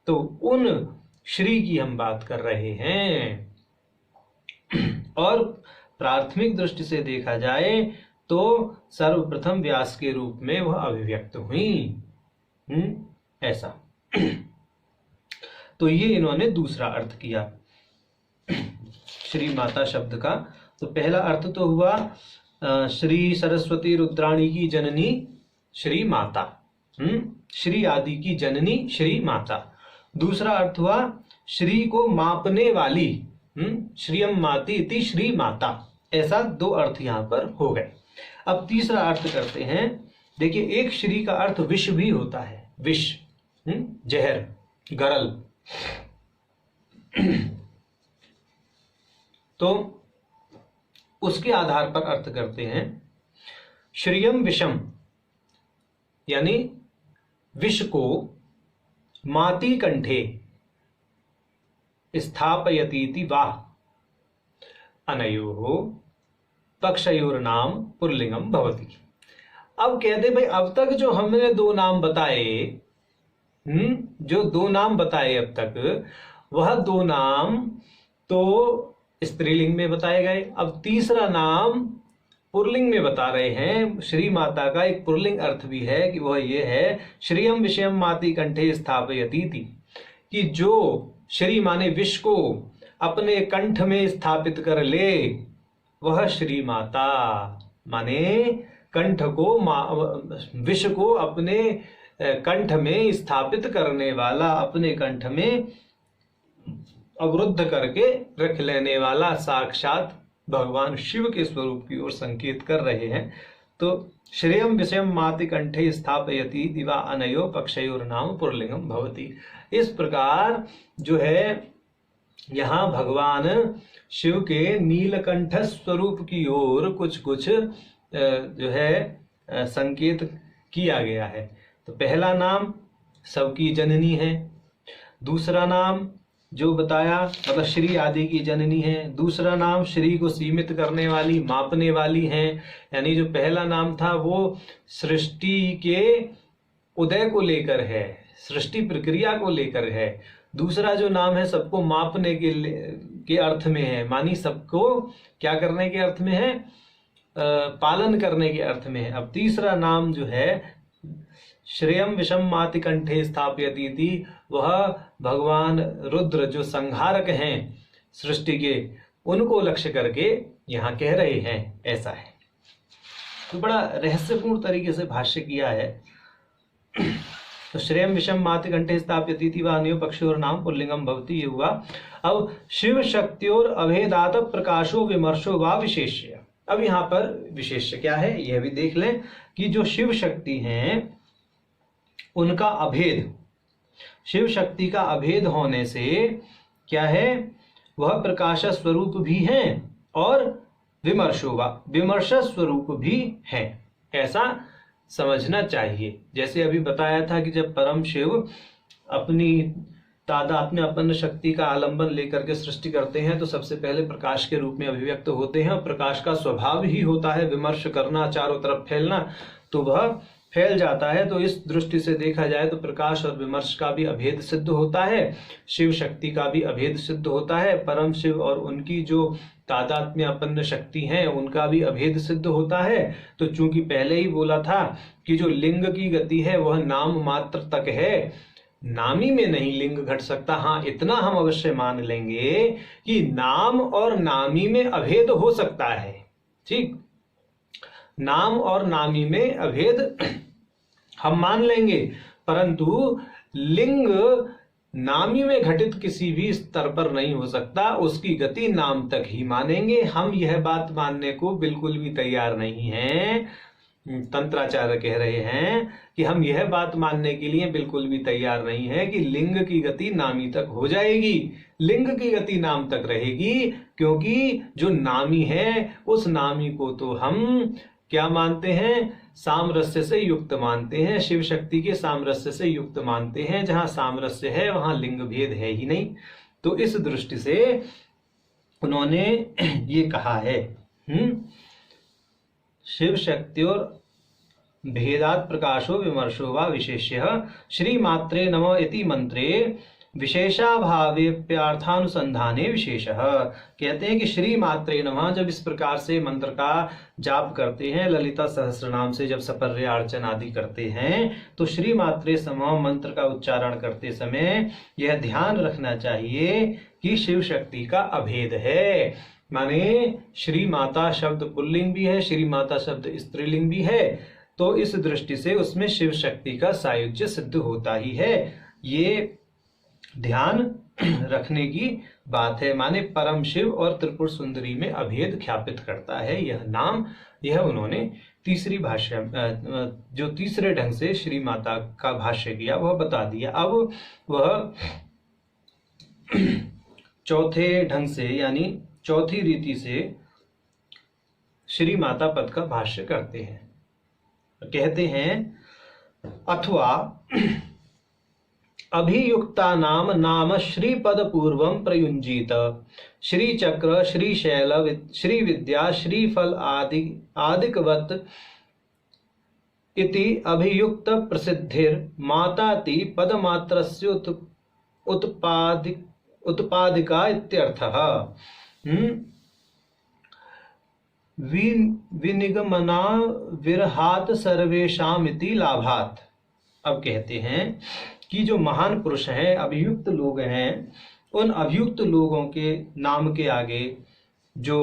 तो उन श्री की हम बात कर रहे हैं। और प्राथमिक दृष्टि से देखा जाए तो सर्वप्रथम व्यास के रूप में वह अभिव्यक्त हुई, ऐसा। तो ये इन्होंने दूसरा अर्थ किया श्री माता शब्द का। तो पहला अर्थ तो हुआ श्री सरस्वती रुद्राणी की जननी श्री माता, श्री आदि की जननी श्री माता। दूसरा अर्थ हुआ श्री को मापने वाली, श्रियम माती इति श्री माता। ऐसा 2 अर्थ यहां पर हो गए। अब तीसरा अर्थ करते हैं। देखिए, एक श्री का अर्थ विष भी होता है, विष, जहर, गरल। तो उसके आधार पर अर्थ करते हैं। श्रियम विषम, यानी विष को माती कंठे स्थापयतीति वा, अनयोः पक्षयोर नाम पुल्लिंगम भवति। अब कहते भाई अब तक जो हमने दो नाम बताए, जो दो नाम बताए अब तक, वह दो नाम तो स्त्रीलिंग में बताए गए। अब तीसरा नाम पुल्लिंग में बता रहे हैं। श्री माता का एक पुल्लिंग अर्थ भी है कि वह ये है, श्रियम विषयम माति कंठे स्थापयतीति, कि जो श्री माने विष को अपने कंठ में स्थापित कर ले, वह श्री माता माने कंठ को, विष को अपने कंठ में स्थापित करने वाला, अपने कंठ में अवरुद्ध करके रख लेने वाला साक्षात भगवान शिव के स्वरूप की ओर संकेत कर रहे हैं। तो श्रेयम विषयम माति कंठे स्थापयति दिवा अनयो पक्षयोर नाम पुल्लिंगम भवति। इस प्रकार जो है यहाँ भगवान शिव के नीलकंठ स्वरूप की ओर कुछ कुछ जो है संकेत किया गया है। तो पहला नाम सबकी जननी है, दूसरा नाम जो बताया मतलब श्री आदि की जननी है, दूसरा नाम श्री को सीमित करने वाली, मापने वाली है। यानी जो पहला नाम था वो सृष्टि के उदय को लेकर है, सृष्टि प्रक्रिया को लेकर है। दूसरा जो नाम है सबको मापने के अर्थ में है, मानी सबको क्या करने के अर्थ में है, पालन करने के अर्थ में है। अब तीसरा नाम जो है श्रेयम विषम माति कंठे स्थापयति, वह भगवान रुद्र जो संहारक हैं सृष्टि के, उनको लक्ष्य करके यहाँ कह रहे हैं, ऐसा है। तो बड़ा रहस्यपूर्ण तरीके से भाष्य किया है। तो श्रेयम विषम माति कंठे स्थापयति व अन्यो पक्षयोर नाम पुल्लिंगम भवति, ये हुआ। अब शिव शक्तियोर अभेदात प्रकाशो विमर्शो व विशेष्य। अब यहाँ पर विशेष्य क्या है यह भी देख लें कि जो शिव शक्ति हैं उनका अभेद, शिव शक्ति का अभेद होने से क्या है, वह प्रकाश स्वरूप भी हैं और विमर्श स्वरूप भी हैं, ऐसा समझना चाहिए। जैसे अभी बताया था कि जब परम शिव अपनी तादात्म्य अपन शक्ति का आलंबन लेकर के सृष्टि करते हैं तो सबसे पहले प्रकाश के रूप में अभिव्यक्त होते हैं, और प्रकाश का स्वभाव ही होता है विमर्श करना, चारों तरफ फैलना, तो वह फैल जाता है। तो इस दृष्टि से देखा जाए तो प्रकाश और विमर्श का भी अभेद सिद्ध होता है, शिव शक्ति का भी अभेद सिद्ध होता है, परम शिव और उनकी जो तादात्म्यपन्न शक्ति है उनका भी अभेद सिद्ध होता है। तो चूंकि पहले ही बोला था कि जो लिंग की गति है वह नाम मात्र तक है, नामी में नहीं लिंग घट सकता। हाँ, इतना हम अवश्य मान लेंगे कि नाम और नामी में अभेद हो सकता है, ठीक, नाम और नामी में अभेद हम मान लेंगे, परंतु लिंग नामी में घटित किसी भी स्तर पर नहीं हो सकता, उसकी गति नाम तक ही मानेंगे। हम यह बात मानने को बिल्कुल भी तैयार नहीं हैं, तंत्राचार्य कह रहे हैं कि हम यह बात मानने के लिए बिल्कुल भी तैयार नहीं है कि लिंग की गति नामी तक हो जाएगी, लिंग की गति नाम तक रहेगी, क्योंकि जो नामी है उस नामी को तो हम क्या मानते हैं, सामरस्य से युक्त मानते हैं, शिव शक्ति के सामरस्य से युक्त मानते हैं। जहां सामरस्य है वहां लिंग भेद है ही नहीं। तो इस दृष्टि से उन्होंने ये कहा है, शिव शक्ति और भेदात प्रकाशो विमर्शो वा विशेष्य श्रीमात्रे नमः इति मंत्रे विशेषाभावेप्यार्थानुसंधाने विशेषः। कहते हैं कि श्री मात्रे नमः जब इस प्रकार से मंत्र का जाप करते हैं, ललिता सहस्रनाम से जब सपर्या अर्चन आदि करते हैं, तो श्री मात्रे समः मंत्र का उच्चारण करते समय यह ध्यान रखना चाहिए कि शिव शक्ति का अभेद है। माने श्री माता शब्द पुल्लिंग भी है, श्री माता शब्द स्त्रीलिंग भी है, तो इस दृष्टि से उसमें शिव शक्ति का सायुज्य सिद्ध होता ही है। ये ध्यान रखने की बात है। माने परम शिव और त्रिपुर सुंदरी में अभेद ख्यापित करता है यह नाम। यह उन्होंने तीसरी भाष्य जो तीसरे ढंग से श्री माता का भाष्य किया वह बता दिया। अब वह चौथे ढंग से यानी चौथी रीति से श्री माता पद का भाष्य करते हैं। कहते हैं अथवा अभियुक्ता नाम नाम श्रीपद पूर्वं प्रयुंजीत श्रीचक्र श्रीशैल श्रीविद्या श्रीफल आदि आदिकवत इति अभियुक्त प्रसिद्धिर माताति पदमात्रस्य उत्पादिका इत्यर्थः। विनिगमना विरहात सर्वेषामिति लाभात। अब कहते हैं कि जो महान पुरुष हैं, अभियुक्त लोग हैं, उन अभियुक्त लोगों के नाम के आगे जो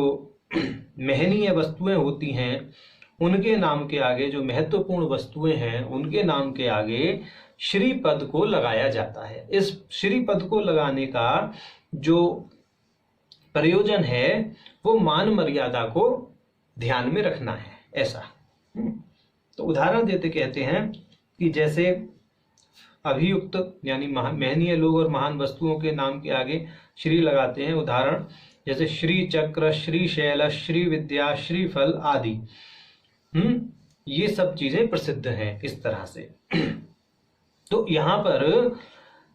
महनीय वस्तुएं होती हैं, उनके नाम के आगे जो महत्वपूर्ण वस्तुएं हैं, उनके नाम के आगे श्री पद को लगाया जाता है। इस श्री पद को लगाने का जो प्रयोजन है वो मान मर्यादा को ध्यान में रखना है, ऐसा। तो उदाहरण देते कहते हैं कि जैसे अभियुक्त यानी महनीय लोग और महान वस्तुओं के नाम के आगे श्री लगाते हैं। उदाहरण जैसे श्री चक्र, श्री शैल, श्री विद्या, श्री फल आदि। ये सब चीजें प्रसिद्ध हैं इस तरह से। तो यहाँ पर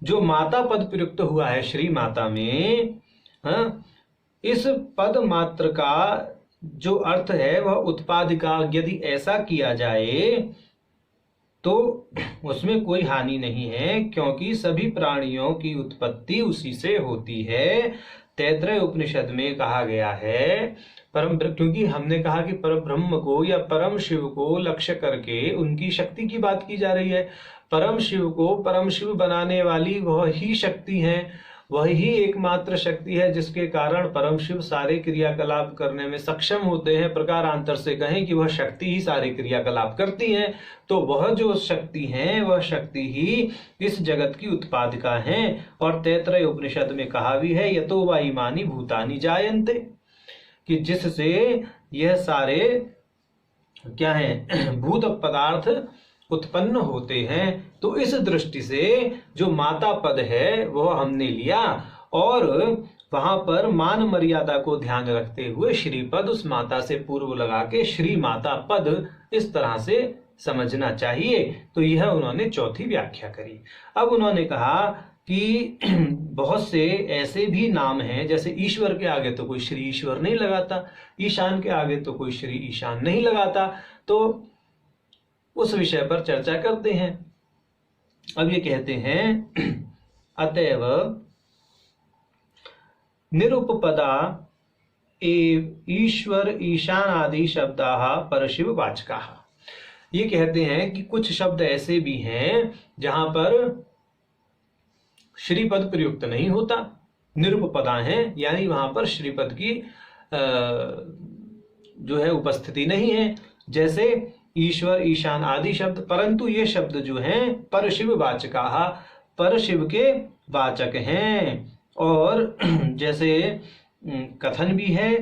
जो माता पद प्रयुक्त हुआ है श्री माता में, इस पद मात्र का जो अर्थ है वह उत्पादिका, यदि ऐसा किया जाए तो उसमें कोई हानि नहीं है, क्योंकि सभी प्राणियों की उत्पत्ति उसी से होती है। तैत्तरीय उपनिषद में कहा गया है क्योंकि हमने कहा कि परम ब्रह्म को या परम शिव को लक्ष्य करके उनकी शक्ति की बात की जा रही है। परम शिव को परम शिव बनाने वाली वह ही शक्ति है, वह ही एकमात्र शक्ति है जिसके कारण परम शिव सारे क्रियाकलाप करने में सक्षम होते हैं। प्रकारांतर से कहें कि वह शक्ति ही सारे क्रियाकलाप करती है, तो वह जो शक्ति है वह शक्ति ही इस जगत की उत्पादिका है। और तैत्तरीय उपनिषद में कहा भी है, यतो वा इमानि भूतानि जायन्ते, कि जिससे यह सारे क्या है भूत पदार्थ उत्पन्न होते हैं। तो इस दृष्टि से जो माता पद है वह हमने लिया और वहां पर मान मर्यादा को ध्यान रखते हुए श्रीपद उस माता से पूर्व लगा के श्री माता पद इस तरह से समझना चाहिए। तो यह उन्होंने चौथी व्याख्या करी। अब उन्होंने कहा कि बहुत से ऐसे भी नाम हैं, जैसे ईश्वर के आगे तो कोई श्री ईश्वर नहीं लगाता, ईशान के आगे तो कोई श्री ईशान नहीं लगाता। तो उस विषय पर चर्चा करते हैं। अब ये कहते हैं अतएव निरुपपदा एव ईश्वर ईशान आदि शब्दाः परशिव वाचकाः। ये कहते हैं कि कुछ शब्द ऐसे भी हैं जहां पर श्रीपद प्रयुक्त नहीं होता, निरुपपदा हैं, यानी वहां पर श्रीपद की जो है उपस्थिति नहीं है, जैसे ईश्वर ईशान आदि शब्द। परंतु ये शब्द जो हैं परशिव वाचकाः, परशिव के वाचक हैं। और जैसे कथन भी है,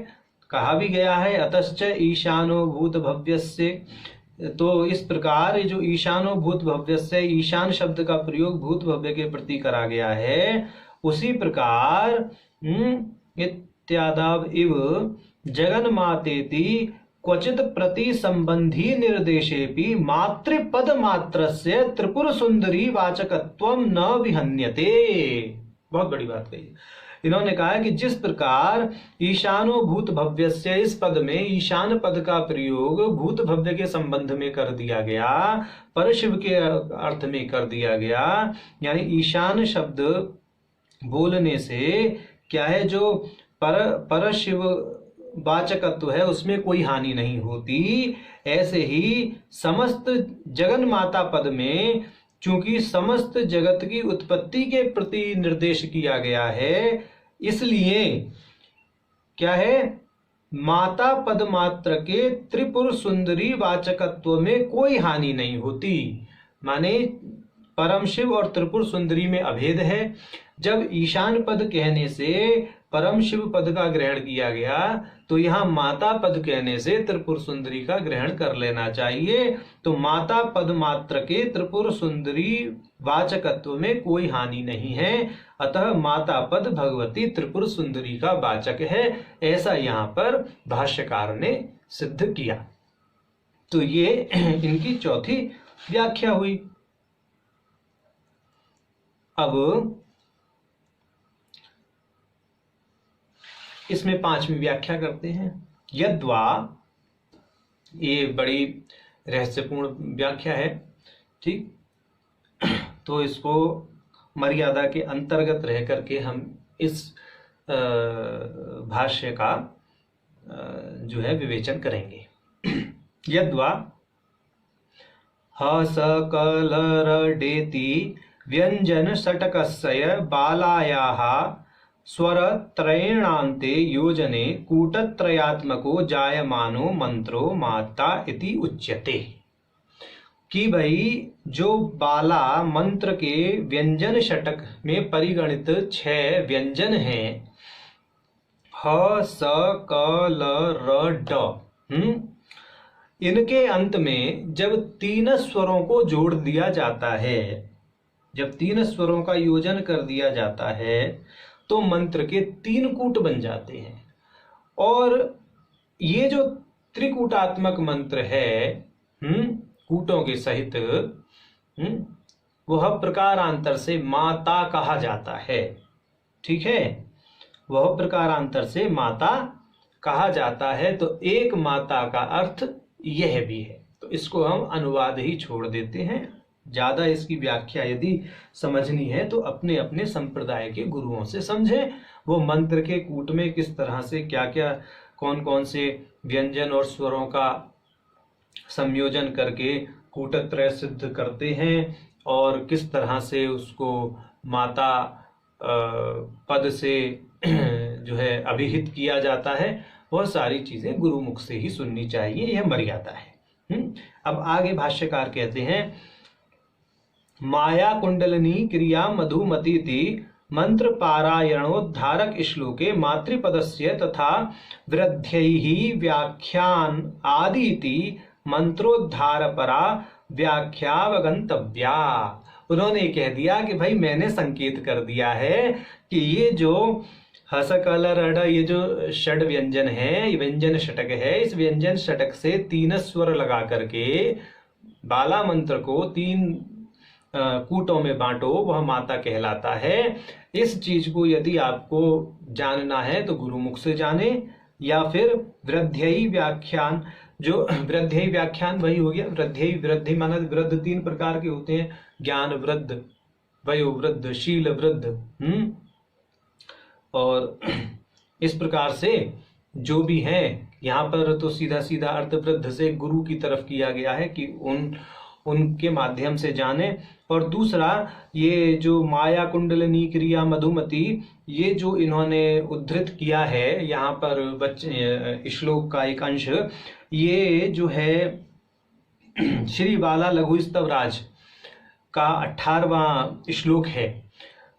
कहा भी गया है, अतश्च ईशानो भूत भव्यस्य। तो इस प्रकार जो ईशानो भूत भव्यस्य, ईशान शब्द का प्रयोग भूत भव्य के प्रति करा गया है, उसी प्रकार इत्यादाव इव जगन्मातेति क्वचित प्रति संबंधी निर्देशेपि मातृपद मात्रस्य त्रिपुर सुंदरी वाचकत्वम न विहन्यते। बहुत बड़ी बात कही। इन्होंने कहा कि जिस प्रकार ईशानो भूत भव्यस्य, इस पद में ईशान पद का प्रयोग भूत भव्य के संबंध में कर दिया गया, परशिव के अर्थ में कर दिया गया, यानी ईशान शब्द बोलने से क्या है, जो परशिव वाचकत्व है उसमें कोई हानि नहीं होती। ऐसे ही समस्त जगन माता पद में चूंकि समस्त जगत की उत्पत्ति के प्रति निर्देश किया गया है, इसलिए क्या है, माता पद मात्र के त्रिपुर सुंदरी वाचकत्व में कोई हानि नहीं होती। माने परम शिव और त्रिपुर सुंदरी में अभेद है। जब ईशान पद कहने से परम शिव पद का ग्रहण किया गया, तो यहाँ माता पद कहने से त्रिपुर सुंदरी का ग्रहण कर लेना चाहिए। तो माता पद मात्र के त्रिपुर सुंदरी वाचकत्व में कोई हानि नहीं है, अतः माता पद भगवती त्रिपुर सुंदरी का वाचक है, ऐसा यहाँ पर भाष्यकार ने सिद्ध किया। तो ये इनकी चौथी व्याख्या हुई। अब इसमें 5वीं व्याख्या करते हैं। यद्वा, ये बड़ी रहस्यपूर्ण व्याख्या है, ठीक, तो इसको मर्यादा के अंतर्गत रह करके हम इस भाष्य का जो है विवेचन करेंगे। यद्वा हसकलरडेति व्यंजन षटकस्य बालायाः स्वरत्रयेणान्ते योजने कूटत्रयात्मको जायमानो मंत्रो माता इति उच्यते। कि भाई जो बाला मंत्र के व्यंजन षटक में परिगणित 6 व्यंजन हैं, ह स क ल र ड, इनके अंत में जब 3 स्वरों को जोड़ दिया जाता है, जब 3 स्वरों का योजन कर दिया जाता है तो मंत्र के 3 कूट बन जाते हैं। और ये जो त्रिकूटात्मक मंत्र है, कूटों के सहित, वह प्रकारांतर से माता कहा जाता है। ठीक है, वह प्रकारांतर से माता कहा जाता है। तो एक माता का अर्थ यह भी है। तो इसको हम अनुवाद ही छोड़ देते हैं। ज्यादा इसकी व्याख्या यदि समझनी है तो अपने अपने संप्रदाय के गुरुओं से समझें। वो मंत्र के कूट में किस तरह से क्या क्या, कौन कौन से व्यंजन और स्वरों का संयोजन करके कूटत्रय सिद्ध करते हैं और किस तरह से उसको माता पद से जो है अभिहित किया जाता है, वह सारी चीजें गुरुमुख से ही सुननी चाहिए, यह मर्यादा है। अब आगे भाष्यकार कहते हैं, माया कुंडलिनी क्रिया मधुमतीति मंत्र पारायणोद्धारक श्लोके मातृपदस्य तथा वृद्ध्यैः व्याख्यान आदिति मंत्रोद्धार परा व्याख्यावगंतव्या। उन्होंने कह दिया कि भाई मैंने संकेत कर दिया है कि ये जो हसकल रड, ये जो षड व्यंजन है, ये व्यंजन षटक है, इस व्यंजन षटक से 3 स्वर लगा करके बाला मंत्र को 3 कूटों में बांटो, वह माता कहलाता है। इस चीज को यदि आपको जानना है तो गुरुमुख से जाने, या फिर वृद्ध्यई व्याख्यान, जो वृद्ध्यई व्याख्यान वही हो गया। वृद्ध्यई, वृद्धि माना वृद्ध 3 प्रकार के होते हैं, ज्ञान वृद्ध, वयोवृद्ध, शील वृद्ध। और इस प्रकार से जो भी है, यहाँ पर तो सीधा सीधा अर्थ वृद्ध से गुरु की तरफ किया गया है कि उनके माध्यम से जाने। और दूसरा, ये जो माया कुंडलिनी क्रिया मधुमती, ये जो इन्होंने उद्धृत किया है यहाँ पर बच्चे श्लोक का एक अंश, ये जो है श्री बाला लघु स्तवराज का 18वां श्लोक है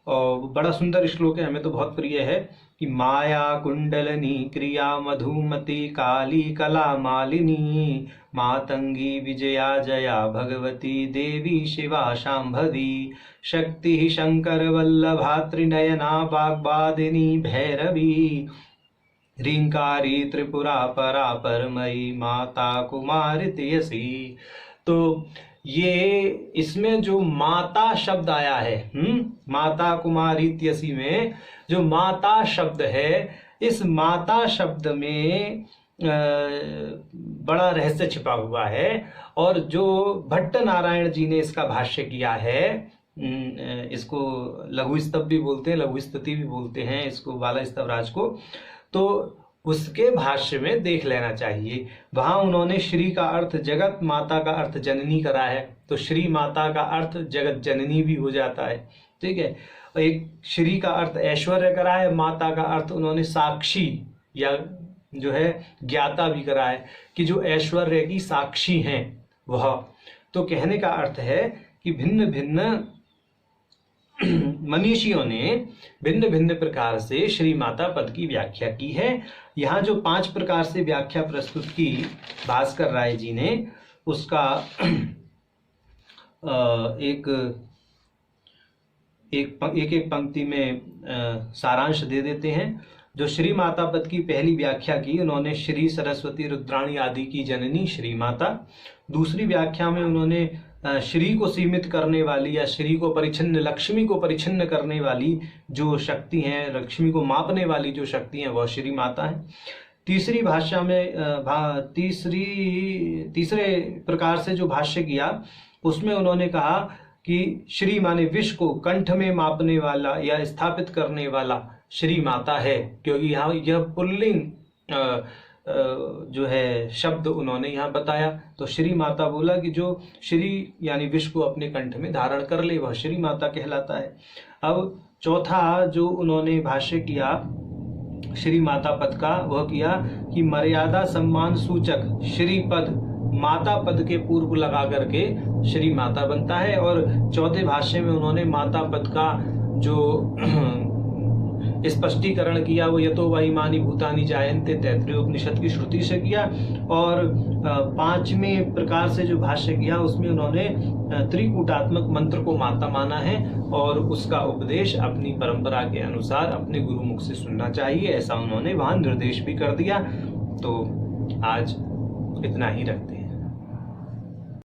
और बड़ा सुंदर श्लोक है, हमें तो बहुत प्रिय है कि माया कुंडलिनी क्रिया मधुमती काली कला मालिनी मातंगी विजया जया भगवती देवी शिवा शांभवी शक्ति शंकर वल्लभा त्रिनयना वाग्वादिनी भैरवी ह्रींकारी त्रिपुरा परा परमयी माता कुमारी त्यसी। तो ये इसमें जो माता शब्द आया है, माता कुमारी त्यसी में जो माता शब्द है, इस माता शब्द में बड़ा रहस्य छिपा हुआ है। और जो भट्ट नारायण जी ने इसका भाष्य किया है, इसको लघु स्तव भी बोलते हैं, लघु स्तुति भी बोलते हैं इसको, बाला स्तवराज को, तो उसके भाष्य में देख लेना चाहिए। वहां उन्होंने श्री का अर्थ जगत, माता का अर्थ जननी करा है, तो श्री माता का अर्थ जगत जननी भी हो जाता है। ठीक है, एक श्री का अर्थ ऐश्वर्य करा है, माता का अर्थ उन्होंने साक्षी या जो है ज्ञाता भी करा है कि जो ऐश्वर्य की साक्षी हैं वह। तो कहने का अर्थ है कि भिन्न भिन्न मनीषियों ने भिन्न भिन्न प्रकार से श्री माता पद की व्याख्या की है। यहाँ जो 5 प्रकार से व्याख्या प्रस्तुत की भास्कर राय जी ने, उसका एक पंक्ति में सारांश दे देते हैं। जो श्री माता पद की पहली व्याख्या की उन्होंने श्री सरस्वती रुद्राणी आदि की जननी श्री माता। दूसरी व्याख्या में उन्होंने श्री को सीमित करने वाली या श्री को परिच्छिन्न, लक्ष्मी को परिच्छिन्न करने वाली जो शक्ति है, लक्ष्मी को मापने वाली जो शक्ति है, वह श्री माता है। तीसरी भाषा में तीसरे प्रकार से जो भाष्य किया उसमें उन्होंने कहा कि श्री माने विश्व को कंठ में मापने वाला या स्थापित करने वाला श्री माता है, क्योंकि यहाँ यह पुल्लिंग जो है शब्द उन्होंने यहाँ बताया। तो श्री माता बोला कि जो श्री यानी विश्व को अपने कंठ में धारण कर ले वह श्री माता कहलाता है। अब चौथा जो उन्होंने भाष्य किया श्री माता पद का, वह किया कि मर्यादा सम्मान सूचक श्री पद माता पद के पूर्व लगा करके श्री माता बनता है। और चौथे भाष्य में उन्होंने माता पद का जो स्पष्टीकरण किया वो यतो वही मानी भूतानी जायन्ते तैत्तिरीय उपनिषद की श्रुति से किया। और पांचवें प्रकार से जो भाष्य किया उसमें उन्होंने त्रिकूटात्मक मंत्र को माता माना है और उसका उपदेश अपनी परंपरा के अनुसार अपने गुरुमुख से सुनना चाहिए, ऐसा उन्होंने वहां निर्देश भी कर दिया। तो आज इतना ही रखते हैं।